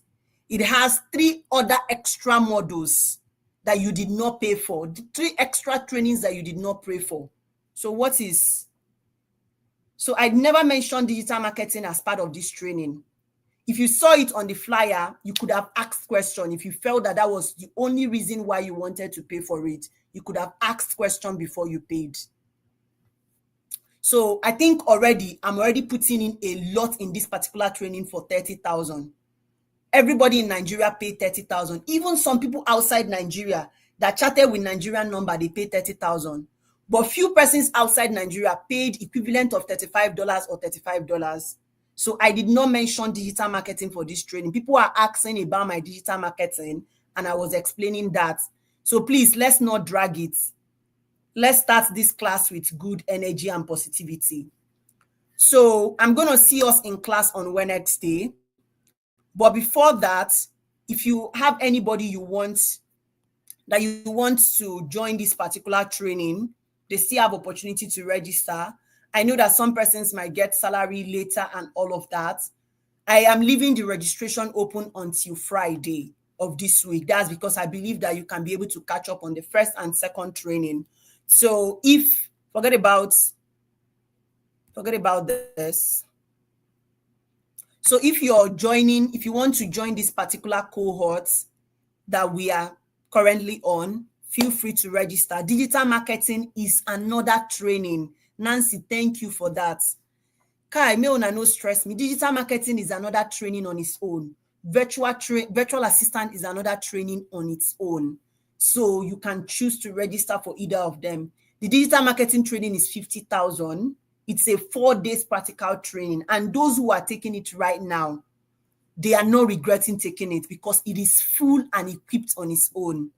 It has 3 other extra modules that you did not pay for, 3 extra trainings that you did not pay for. So I never mentioned digital marketing as part of this training. If you saw it on the flyer, you could have asked question. If you felt that that was the only reason why you wanted to pay for it, you could have asked question before you paid. So I think I'm already putting in a lot in this particular training for 30,000. Everybody in Nigeria paid 30,000. Even some people outside Nigeria that chatted with Nigerian number, they paid 30,000. But few persons outside Nigeria paid equivalent of $35 or $35. So I did not mention digital marketing for this training. People are asking about my digital marketing, and I was explaining that. So please, let's not drag it. Let's start this class with good energy and positivity. So I'm going to see us in class on Wednesday. But before that, if you have anybody you want to join this particular training, they still have opportunity to register. I know that some persons might get salary later and all of that. I am leaving the registration open until Friday of this week. That's because I believe that you can be able to catch up on the first and second training. So forget about this. So if you want to join this particular cohort that we are currently on, feel free to register. Digital marketing is another training. Nancy, thank you for that. Kai, me una no stress me. Digital marketing is another training on its own. Virtual assistant is another training on its own. So you can choose to register for either of them. The digital marketing training is 50,000. It's a 4 days practical training. And those who are taking it right now, they are not regretting taking it because it is full and equipped on its own.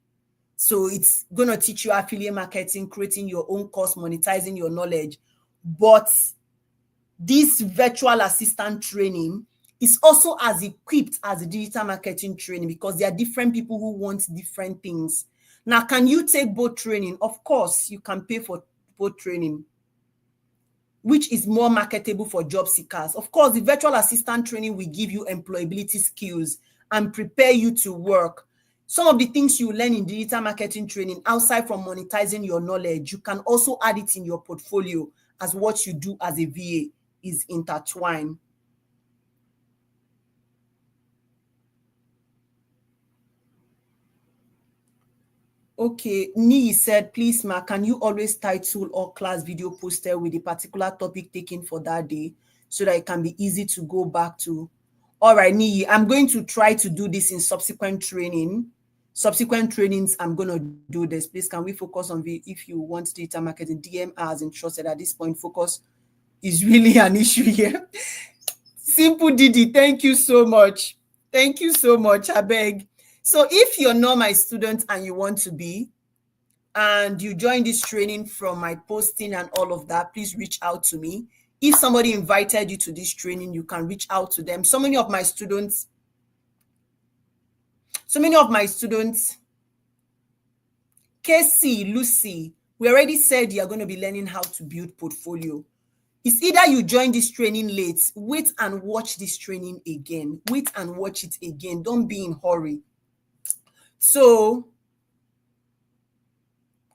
So it's going to teach you affiliate marketing, creating your own course, monetizing your knowledge. But this virtual assistant training is also as equipped as the digital marketing training because there are different people who want different things. Now, can you take both training? Of course, you can pay for both training. Which is more marketable for job seekers? Of course, the virtual assistant training will give you employability skills and prepare you to work. Some of the things you learn in digital marketing training, outside from monetizing your knowledge, you can also add it in your portfolio as what you do as a VA is intertwined. Okay, Nii said, please, Ma, can you always title or class video posted with a particular topic taken for that day so that it can be easy to go back to? All right, Nii, I'm going to try to do this in subsequent trainings. I'm going to do this. Please, can we focus on if you want data marketing? DM as interested at this point. Focus is really an issue here. Simple Didi, thank you so much. Thank you so much, I beg. So if you're not my student and you want to be, and you join this training from my posting and all of that, please reach out to me. If somebody invited you to this training, you can reach out to them. So many of my students, Casey, Lucy, we already said you're going to be learning how to build portfolio. It's either you join this training late, wait and watch this training again. Wait and watch it again. Don't be in hurry. So,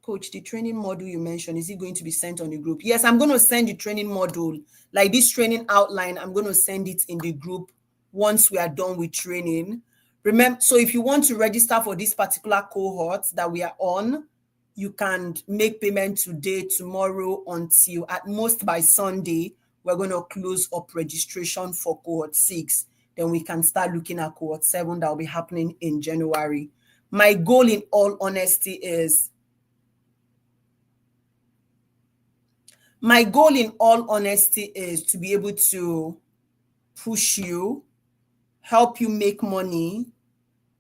Coach, the training module you mentioned, is it going to be sent on the group? Yes, I'm going to send the training module. Like this training outline, I'm going to send it in the group once we are done with training. Remember, so if you want to register for this particular cohort that we are on, you can make payment today, tomorrow, until at most by Sunday. We're going to close up registration for cohort 6. Then we can start looking at cohort 7 that will be happening in January. My goal, in all honesty, is to be able to push you, help you make money.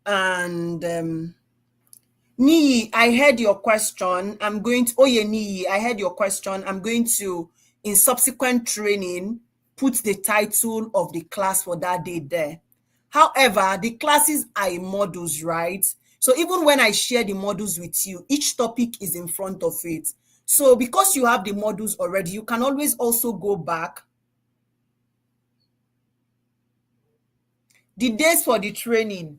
And Nii, I heard your question. I heard your question. I'm going to, in subsequent training, put the title of the class for that day there. However, the classes are in modules, right? So even when I share the modules with you, each topic is in front of it. So because you have the modules already, you can always also go back. The days for the training,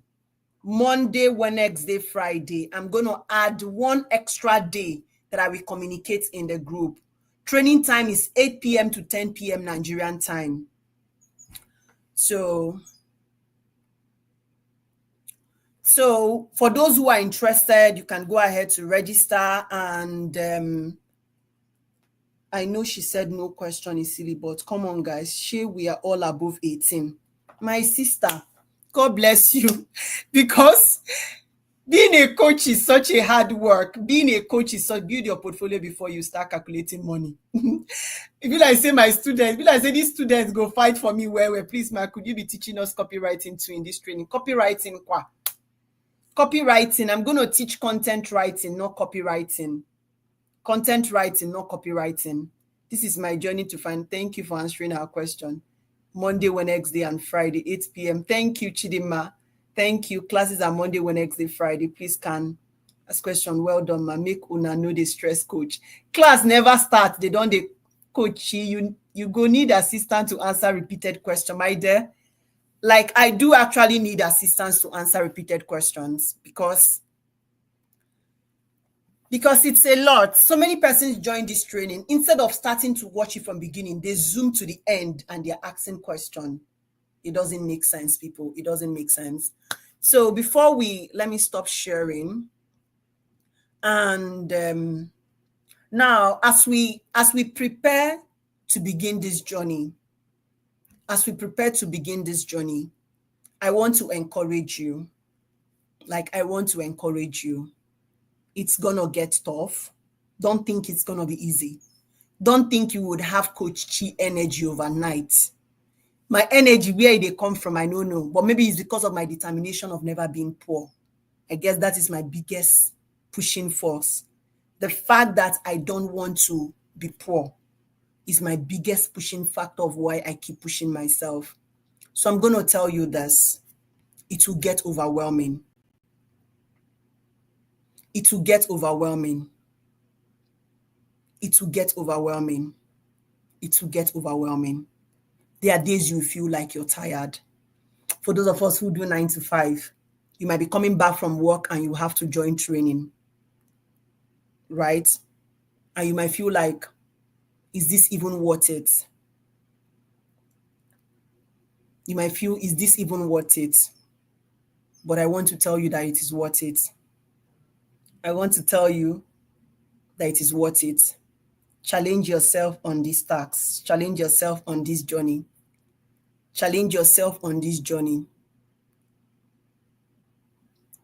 Monday, Wednesday, Friday. I'm going to add one extra day that I will communicate in the group. Training time is 8 p.m. to 10 p.m. Nigerian time. So for those who are interested, you can go ahead to register. And I know she said no question is silly, but come on, guys. We are all above 18. My sister, God bless you. Because being a coach is such a hard work. Being a coach is such, build your portfolio before you start calculating money. If you like say my students, if you like say these students go fight for me, where please, ma, could you be teaching us copywriting too in this training? Copywriting, kwa. Copywriting, I'm going to teach content writing, not copywriting. Content writing, not copywriting. This is my journey to find. Thank you for answering our question. Monday, Wednesday, and Friday, 8 p.m. Thank you, Chidima. Thank you. Classes are Monday, Wednesday, Friday. Please can ask question. Well done, ma. Make una know the stress coach. Class never start. They don't dey coach you. You go need assistant to answer repeated question, my dear. Like, I do actually need assistance to answer repeated questions because it's a lot. So many persons join this training. Instead of starting to watch it from beginning, they zoom to the end and they're asking questions. It doesn't make sense, people. It doesn't make sense. So before let me stop sharing. And now, as we prepare to begin this journey, I want to encourage you. It's gonna get tough. Don't think it's gonna be easy. Don't think you would have Coach Chi energy overnight. My energy, where they come from, I don't know. But maybe it's because of my determination of never being poor. I guess that is my biggest pushing force. The fact that I don't want to be poor is my biggest pushing factor of why I keep pushing myself. So I'm going to tell you this. It will get overwhelming. It will get overwhelming. It will get overwhelming. It will get overwhelming. There are days you feel like you're tired. For those of us who do 9 to 5, you might be coming back from work and you have to join training, right? And you might feel like, is this even worth it? You might feel, is this even worth it? But I want to tell you that it is worth it. I want to tell you that it is worth it. Challenge yourself on this task. Challenge yourself on this journey. Challenge yourself on this journey.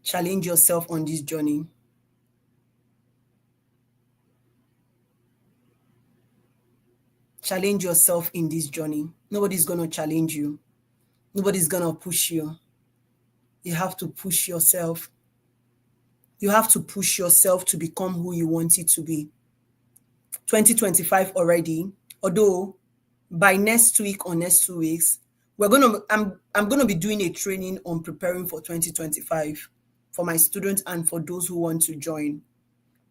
Challenge yourself on this journey. Challenge yourself in this journey. Nobody's going to challenge you. Nobody's going to push you. You have to push yourself. You have to push yourself to become who you want it to be. 2025 already, although by next week or next 2 weeks, I'm going to be doing a training on preparing for 2025 for my students and for those who want to join.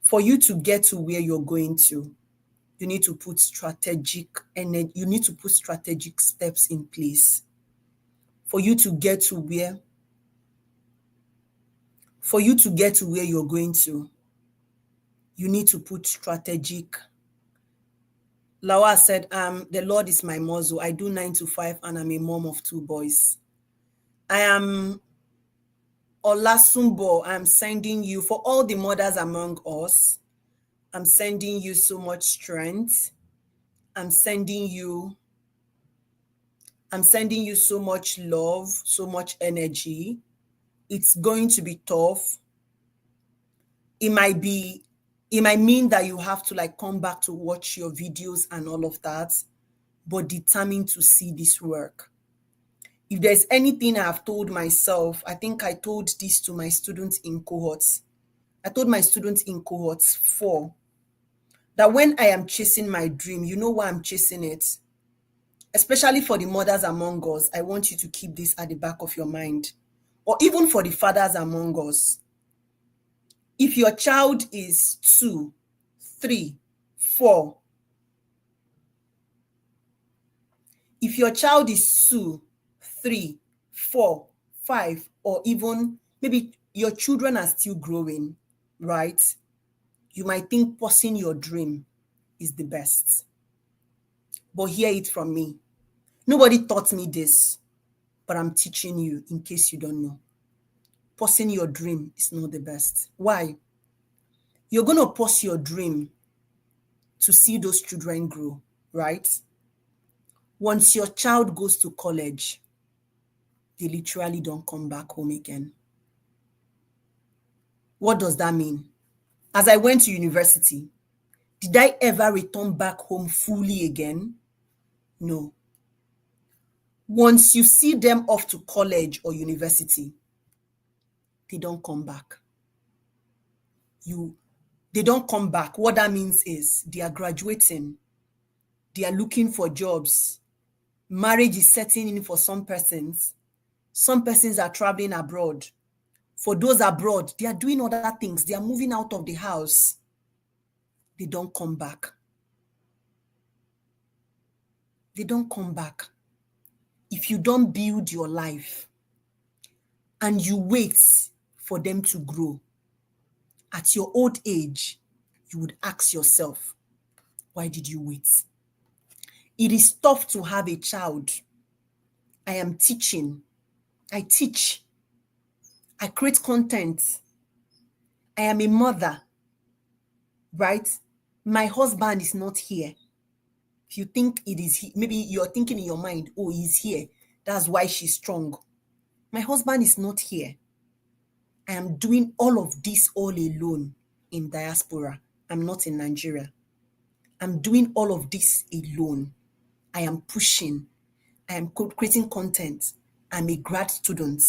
For you to get to where you're going to, you need to put strategic steps in place. For you to get to where you're going to, you need to put strategic. Lawa said, the Lord is my muzzle. I do 9 to 5 and I'm a mom of 2 boys. I am Olasumbo. I'm sending you, for all the mothers among us, I'm sending you so much strength. I'm sending you so much love, so much energy. It's going to be tough. It might mean that you have to like come back to watch your videos and all of that, but determined to see this work. If there's anything I've told myself, I think I told this to my students in cohorts. I told my students in cohorts 4 that when I am chasing my dream, you know why I'm chasing it? Especially for the mothers among us, I want you to keep this at the back of your mind. Or even for the fathers among us. If your child is 2, 3, 4, if your child is 2, 3, 4, 5, or even maybe your children are still growing, right? You might think pursuing your dream is the best. But hear it from me. Nobody taught me this, but I'm teaching you in case you don't know. Pursuing your dream is not the best. Why? You're going to pursue your dream to see those children grow, right? Once your child goes to college, they literally don't come back home again. What does that mean? As I went to university, did I ever return back home fully again? No. Once you see them off to college or university, they don't come back. They don't come back. What that means is they are graduating. They are looking for jobs. Marriage is setting in for some persons. Some persons are traveling abroad. For those abroad, they are doing other things. They are moving out of the house. They don't come back. They don't come back. If you don't build your life and you wait for them to grow, at your old age, you would ask yourself, why did you wait? It is tough to have a child. I am teaching. I teach. I create content. I am a mother, right? My husband is not here. If you think it is, maybe you're thinking in your mind, oh, he's here. That's why she's strong. My husband is not here. I am doing all of this all alone in diaspora. I'm not in Nigeria. I'm doing all of this alone. I am pushing. I am creating content. I'm a grad student.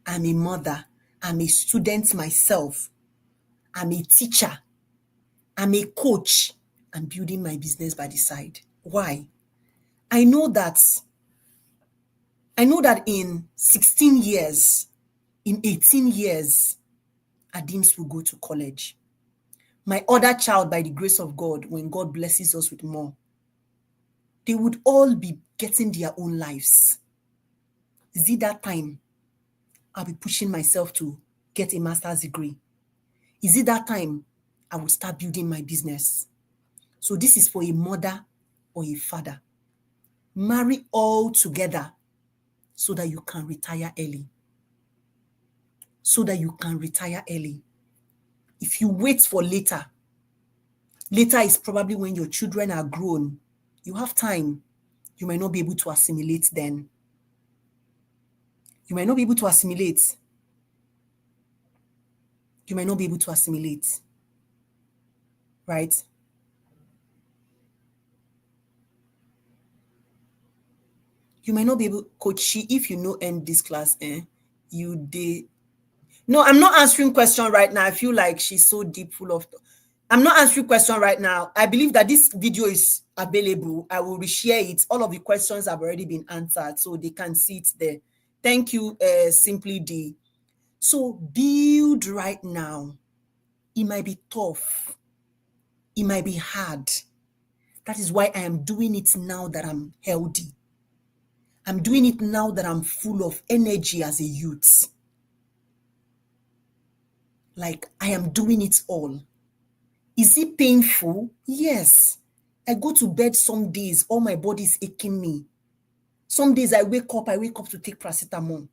I'm a mother. I'm a student myself. I'm a teacher. I'm a coach. I'm building my business by the side. Why? I know that in 16 years, in 18 years, Adims will go to college. My other child, by the grace of God, when God blesses us with more, they would all be getting their own lives. Is it that time I'll be pushing myself to get a master's degree? Is it that time I will start building my business? So this is for a mother or a father. Marry all together so that you can retire early. So that you can retire early. If you wait for later is probably when your children are grown. You have time. You might not be able to assimilate then. You might not be able to assimilate. You might not be able to assimilate. Right? You might not be able, Coach Shi, if you know end this class, you did. No, I'm not answering question right now. I feel like she's so deep, full of. I'm not answering question right now. I believe that this video is available. I will reshare it. All of the questions have already been answered, so they can see it there. Thank you, Simply D. So build right now. It might be tough. It might be hard. That is why I am doing it now that I'm healthy. I'm doing it now that I'm full of energy as a youth. Like, I am doing it all. Is it painful? Yes. I go to bed some days, all my body is aching me. Some days I wake up to take paracetamol.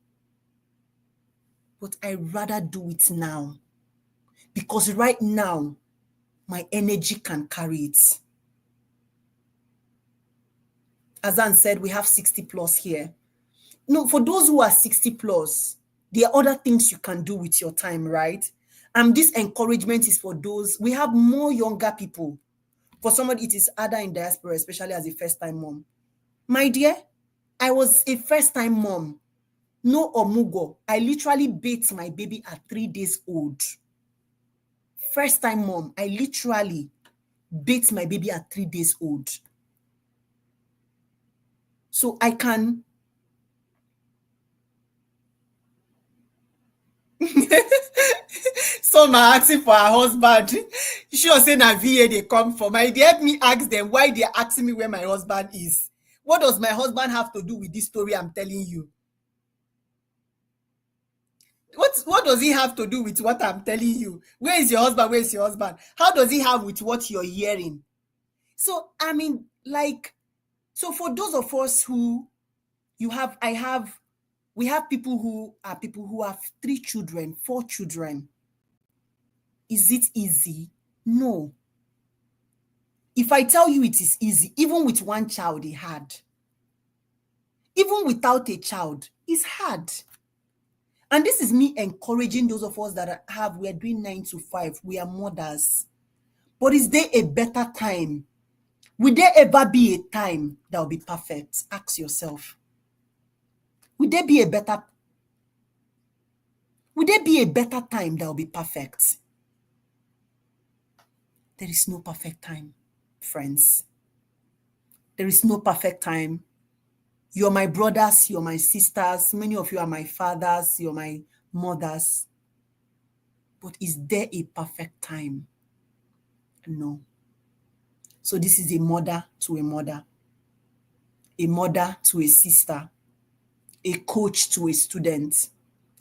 But I rather do it now. Because right now, my energy can carry it. Azan said, we have 60 plus here. No, for those who are 60 plus, there are other things you can do with your time, right? And this encouragement is for those, we have more younger people. For somebody, it is harder in diaspora, especially as a first-time mom. My dear, I was a first-time mom. No omugo. I literally bathed my baby at 3 days old. First-time mom, I literally bathed my baby at 3 days old. So I can... Some are asking for her husband. She was saying that VA they come for. My dear, help me ask them why they're asking me where my husband is. What does my husband have to do with this story I'm telling you? What does he have to do with what I'm telling you? Where is your husband? Where is your husband? How does he have with what you're hearing? So I mean, like, so for those of us who we have people who have 3 children, 4 children. Is it easy? No. If I tell you it is easy, even with 1 child, it's hard. Even without a child, it's hard. And this is me encouraging those of us that we're doing 9 to 5. We are mothers. But is there a better time? Will there ever be a time that will be perfect? Ask yourself. Will there be a better time that will be perfect? There is no perfect time, friends. There is no perfect time. You're my brothers, you're my sisters. Many of you are my fathers, you're my mothers. But is there a perfect time? No. So this is a mother to a mother to a sister, a coach to a student.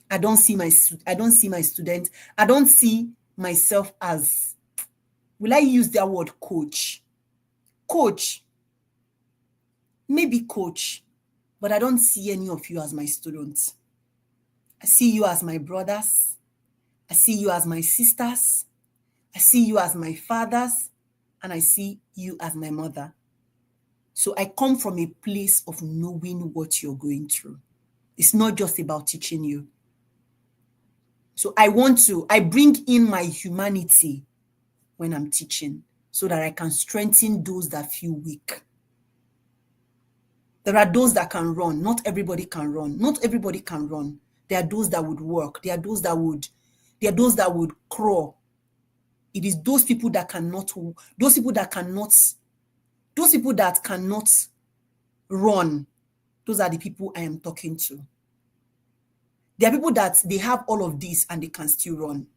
I don't see my student. I don't see myself as, will I use that word coach? Coach. Maybe coach, but I don't see any of you as my students. I see you as my brothers. I see you as my sisters. I see you as my fathers. And I see you as my mother. So I come from a place of knowing what you're going through. It's not just about teaching you. So I bring in my humanity when I'm teaching so that I can strengthen those that feel weak. There are those that can run. Not everybody can run. Not everybody can run. There are those that would work. There are those that would crawl. It is those people that cannot run. Those are the people I am talking to. There are people that they have all of this and they can still run.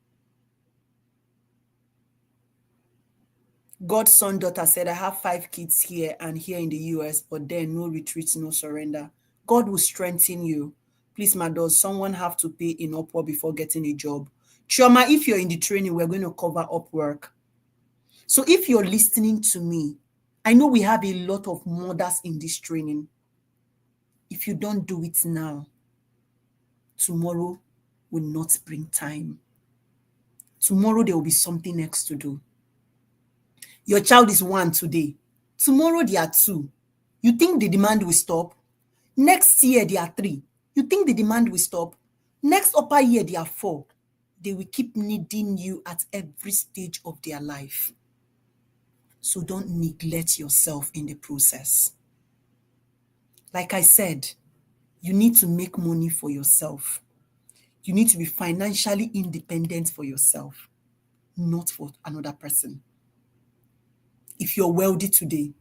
God's son, daughter said, I have 5 kids here and here in the US, but then no retreat, no surrender. God will strengthen you. Please, ma, does someone have to pay in Upwork before getting a job? Chioma, if you're in the training, we're going to cover Upwork. So if you're listening to me, I know we have a lot of mothers in this training. If you don't do it now, tomorrow will not bring time. Tomorrow there will be something else to do. Your child is 1 today. Tomorrow they are 2. You think the demand will stop? Next year they are 3. You think the demand will stop? Next upper year they are 4. They will keep needing you at every stage of their life. So don't neglect yourself in the process. Like I said, you need to make money for yourself. You need to be financially independent for yourself, not for another person. If you're wealthy today,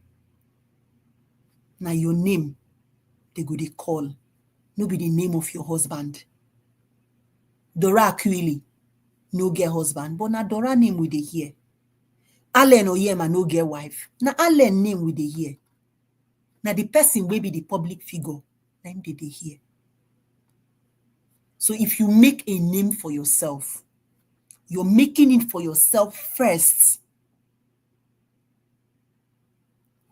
now your name, they go they call. No be the name of your husband. Dora Aquili, no get husband, but na Dora name with the hear. Allen Oyema no get wife. Na Allen name with the hear. Now the person will be the public figure, then they hear. So if you make a name for yourself, you're making it for yourself first.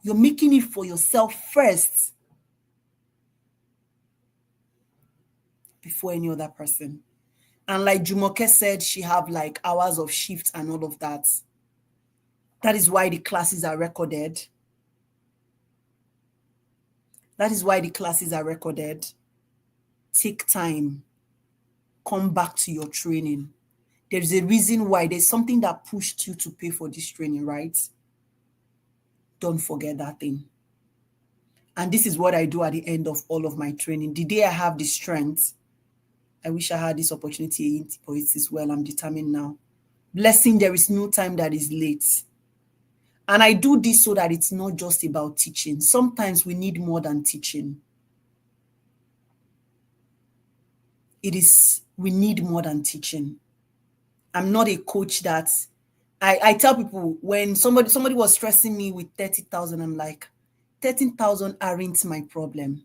You're making it for yourself first before any other person. And like Jumoke said, she have like hours of shifts and all of that. That is why the classes are recorded. That is why the classes are recorded. Take time. Come back to your training. There's a reason why. There's something that pushed you to pay for this training, right? Don't forget that thing. And this is what I do at the end of all of my training. The day I have the strength, I wish I had this opportunity, but it is well, I'm determined now. Blessing, there is no time that is late. And I do this so that it's not just about teaching. Sometimes we need more than teaching. We need more than teaching. I'm not a coach that, I tell people when somebody was stressing me with 30,000, I'm like, 13,000 aren't my problem.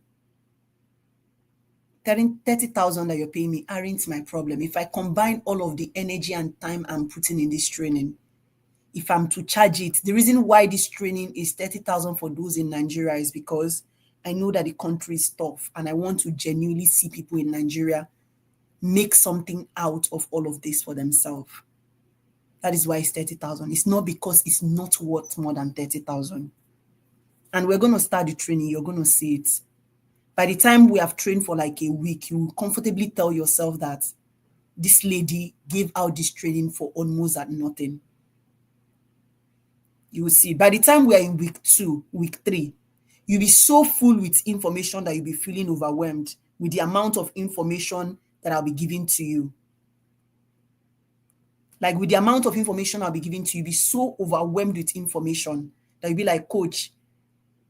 30,000 that you're paying me aren't my problem. If I combine all of the energy and time I'm putting in this training, if I'm to charge it, the reason why this training is 30,000 for those in Nigeria is because I know that the country is tough and I want to genuinely see people in Nigeria make something out of all of this for themselves. That is why it's 30,000. It's not because it's not worth more than 30,000. And we're going to start the training. You're going to see it. By the time we have trained for like a week, you will comfortably tell yourself that this lady gave out this training for almost at nothing. You will see. By the time we are in week 2, week 3, you'll be so full with information that you'll be feeling overwhelmed with the amount of information that I'll be giving to you. Like with the amount of information I'll be giving to you, you'll be so overwhelmed with information that you'll be like, coach,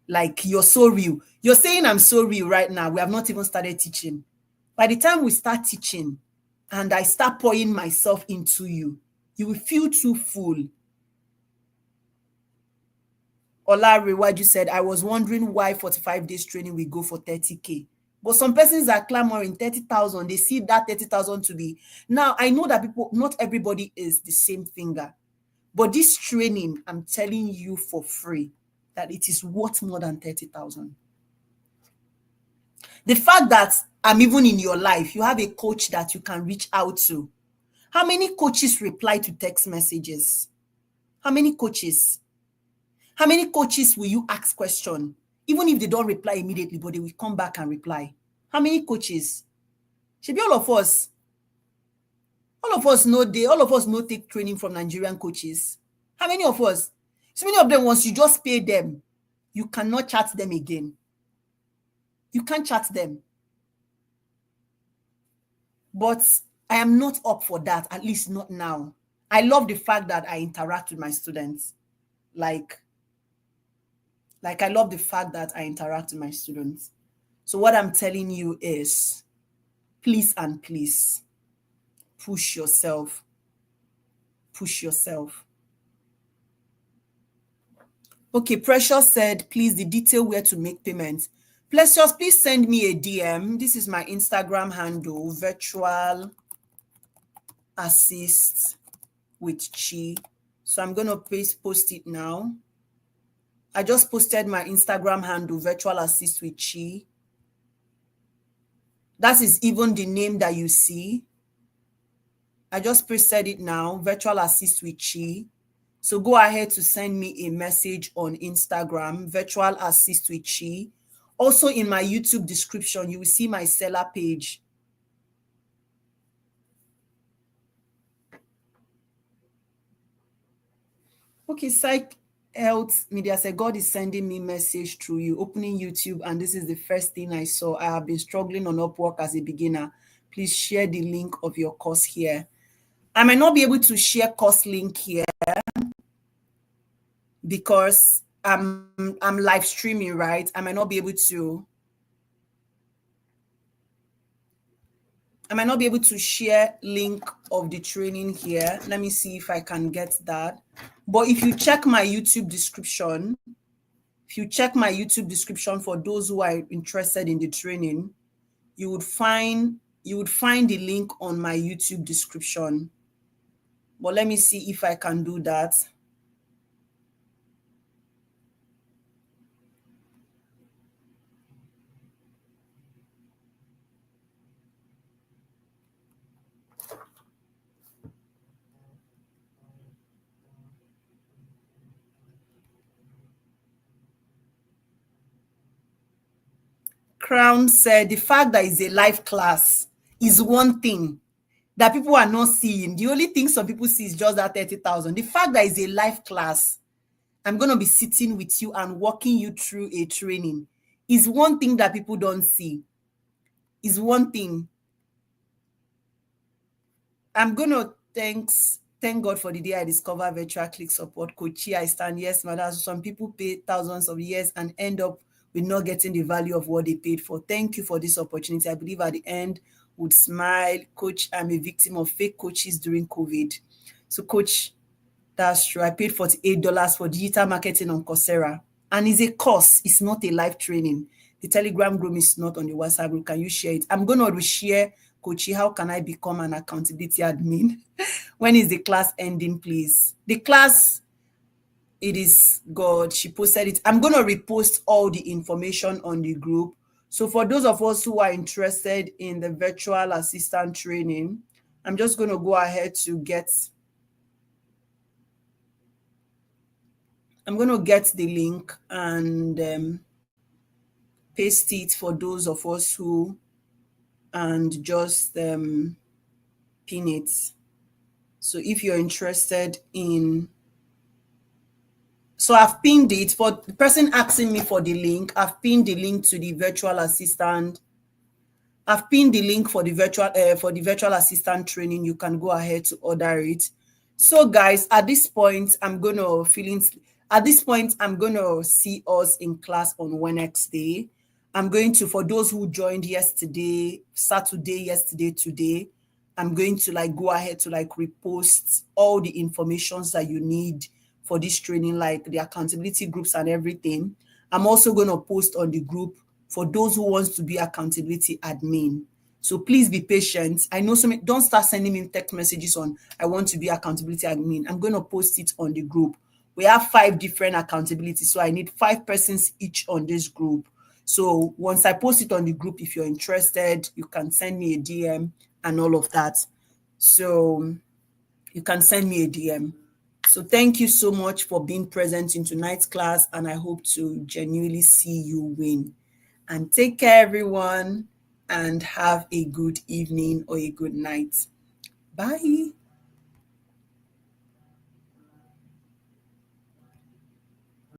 like you're so real. You're saying I'm so real right now. We have not even started teaching. By the time we start teaching and I start pouring myself into you, you will feel too full. Olari, what you said, I was wondering why 45 days training we go for 30K. But some persons are clamoring 30,000. They see that 30,000 to be. Now, I know that people, not everybody is the same finger. But this training, I'm telling you for free, that it is worth more than 30,000. The fact that I'm even in your life, you have a coach that you can reach out to. How many coaches reply to text messages? How many coaches? How many coaches will you ask question? Even if they don't reply immediately, but they will come back and reply. How many coaches? Should be all of us. All of us know take training from Nigerian coaches. How many of us? So many of them, once you just pay them, you cannot chat them again. You can't chat them. But I am not up for that, at least not now. I love the fact that I interact with my students. Like I love the fact that I interact with my students. So what I'm telling you is, please and please, push yourself. Push yourself. Okay, Precious said, please, the detail where to make payments. Precious, please send me a DM. This is my Instagram handle, virtual assist with Chi. So I'm going to post it now. I just posted my Instagram handle, virtual assist with Chi. That is even the name that you see. I just posted it now, virtual assist with Chi. So go ahead to send me a message on Instagram, virtual assist with Chi. Also in my YouTube description, you will see my seller page. Okay, Psych Health Media said, God is sending me message through you, opening YouTube, and this is the first thing I saw. I have been struggling on Upwork as a beginner. Please share the link of your course here. I might not be able to share course link here because I'm live streaming, right? I might not be able to share link of the training here. Let me see if I can get that. But if you check my YouTube description, for those who are interested in the training, you would find the link on my YouTube description. But let me see if I can do that. Crown said, the fact that it's a live class is one thing that people are not seeing. The only thing some people see is just that 30,000. The fact that it's a live class, I'm going to be sitting with you and walking you through a training, is one thing that people don't see. Is one thing. I'm going to thank God for the day I discovered virtual click support. Coach, I stand. Yes, madam. Some people pay thousands of years and end up with not getting the value of what they paid for. Thank you for this opportunity. I believe at the end would smile. Coach, I'm a victim of fake coaches during COVID. So, Coach, that's true. I paid $48 for digital marketing on Coursera. And it's a course. It's not a live training. The Telegram group is not on the WhatsApp group. Can you share it? I'm going to reshare. Coachy, how can I become an accountability admin? When is the class ending, please? The class, it is God. She posted it. I'm going to repost all the information on the group. So for those of us who are interested in the virtual assistant training, I'm just going to go ahead to get, I'm going to get the link and paste it for those of us who, and just pin it. So if you're interested in, so I've pinned it for the person asking me for the link. I've pinned the link to the virtual assistant. I've pinned the link for the virtual assistant training. You can go ahead to order it. So guys, at this point, I'm gonna see us in class on Wednesday. I'm going to, for those who joined yesterday, Saturday, yesterday, today, I'm going to like go ahead to like repost all the informations that you need for this training, like the accountability groups and everything. I'm also going to post on the group for those who wants to be accountability admin. So please be patient. I know some, don't start sending me text messages on I want to be accountability admin. I'm going to post it on the group. We have 5 different accountabilities, so I need 5 persons each on this group. So once I post it on the group, if you're interested, you can send me a DM and all of that. So you can send me a DM. So thank you so much for being present in tonight's class, and I hope to genuinely see you win. And take care, everyone, and have a good evening or a good night. Bye.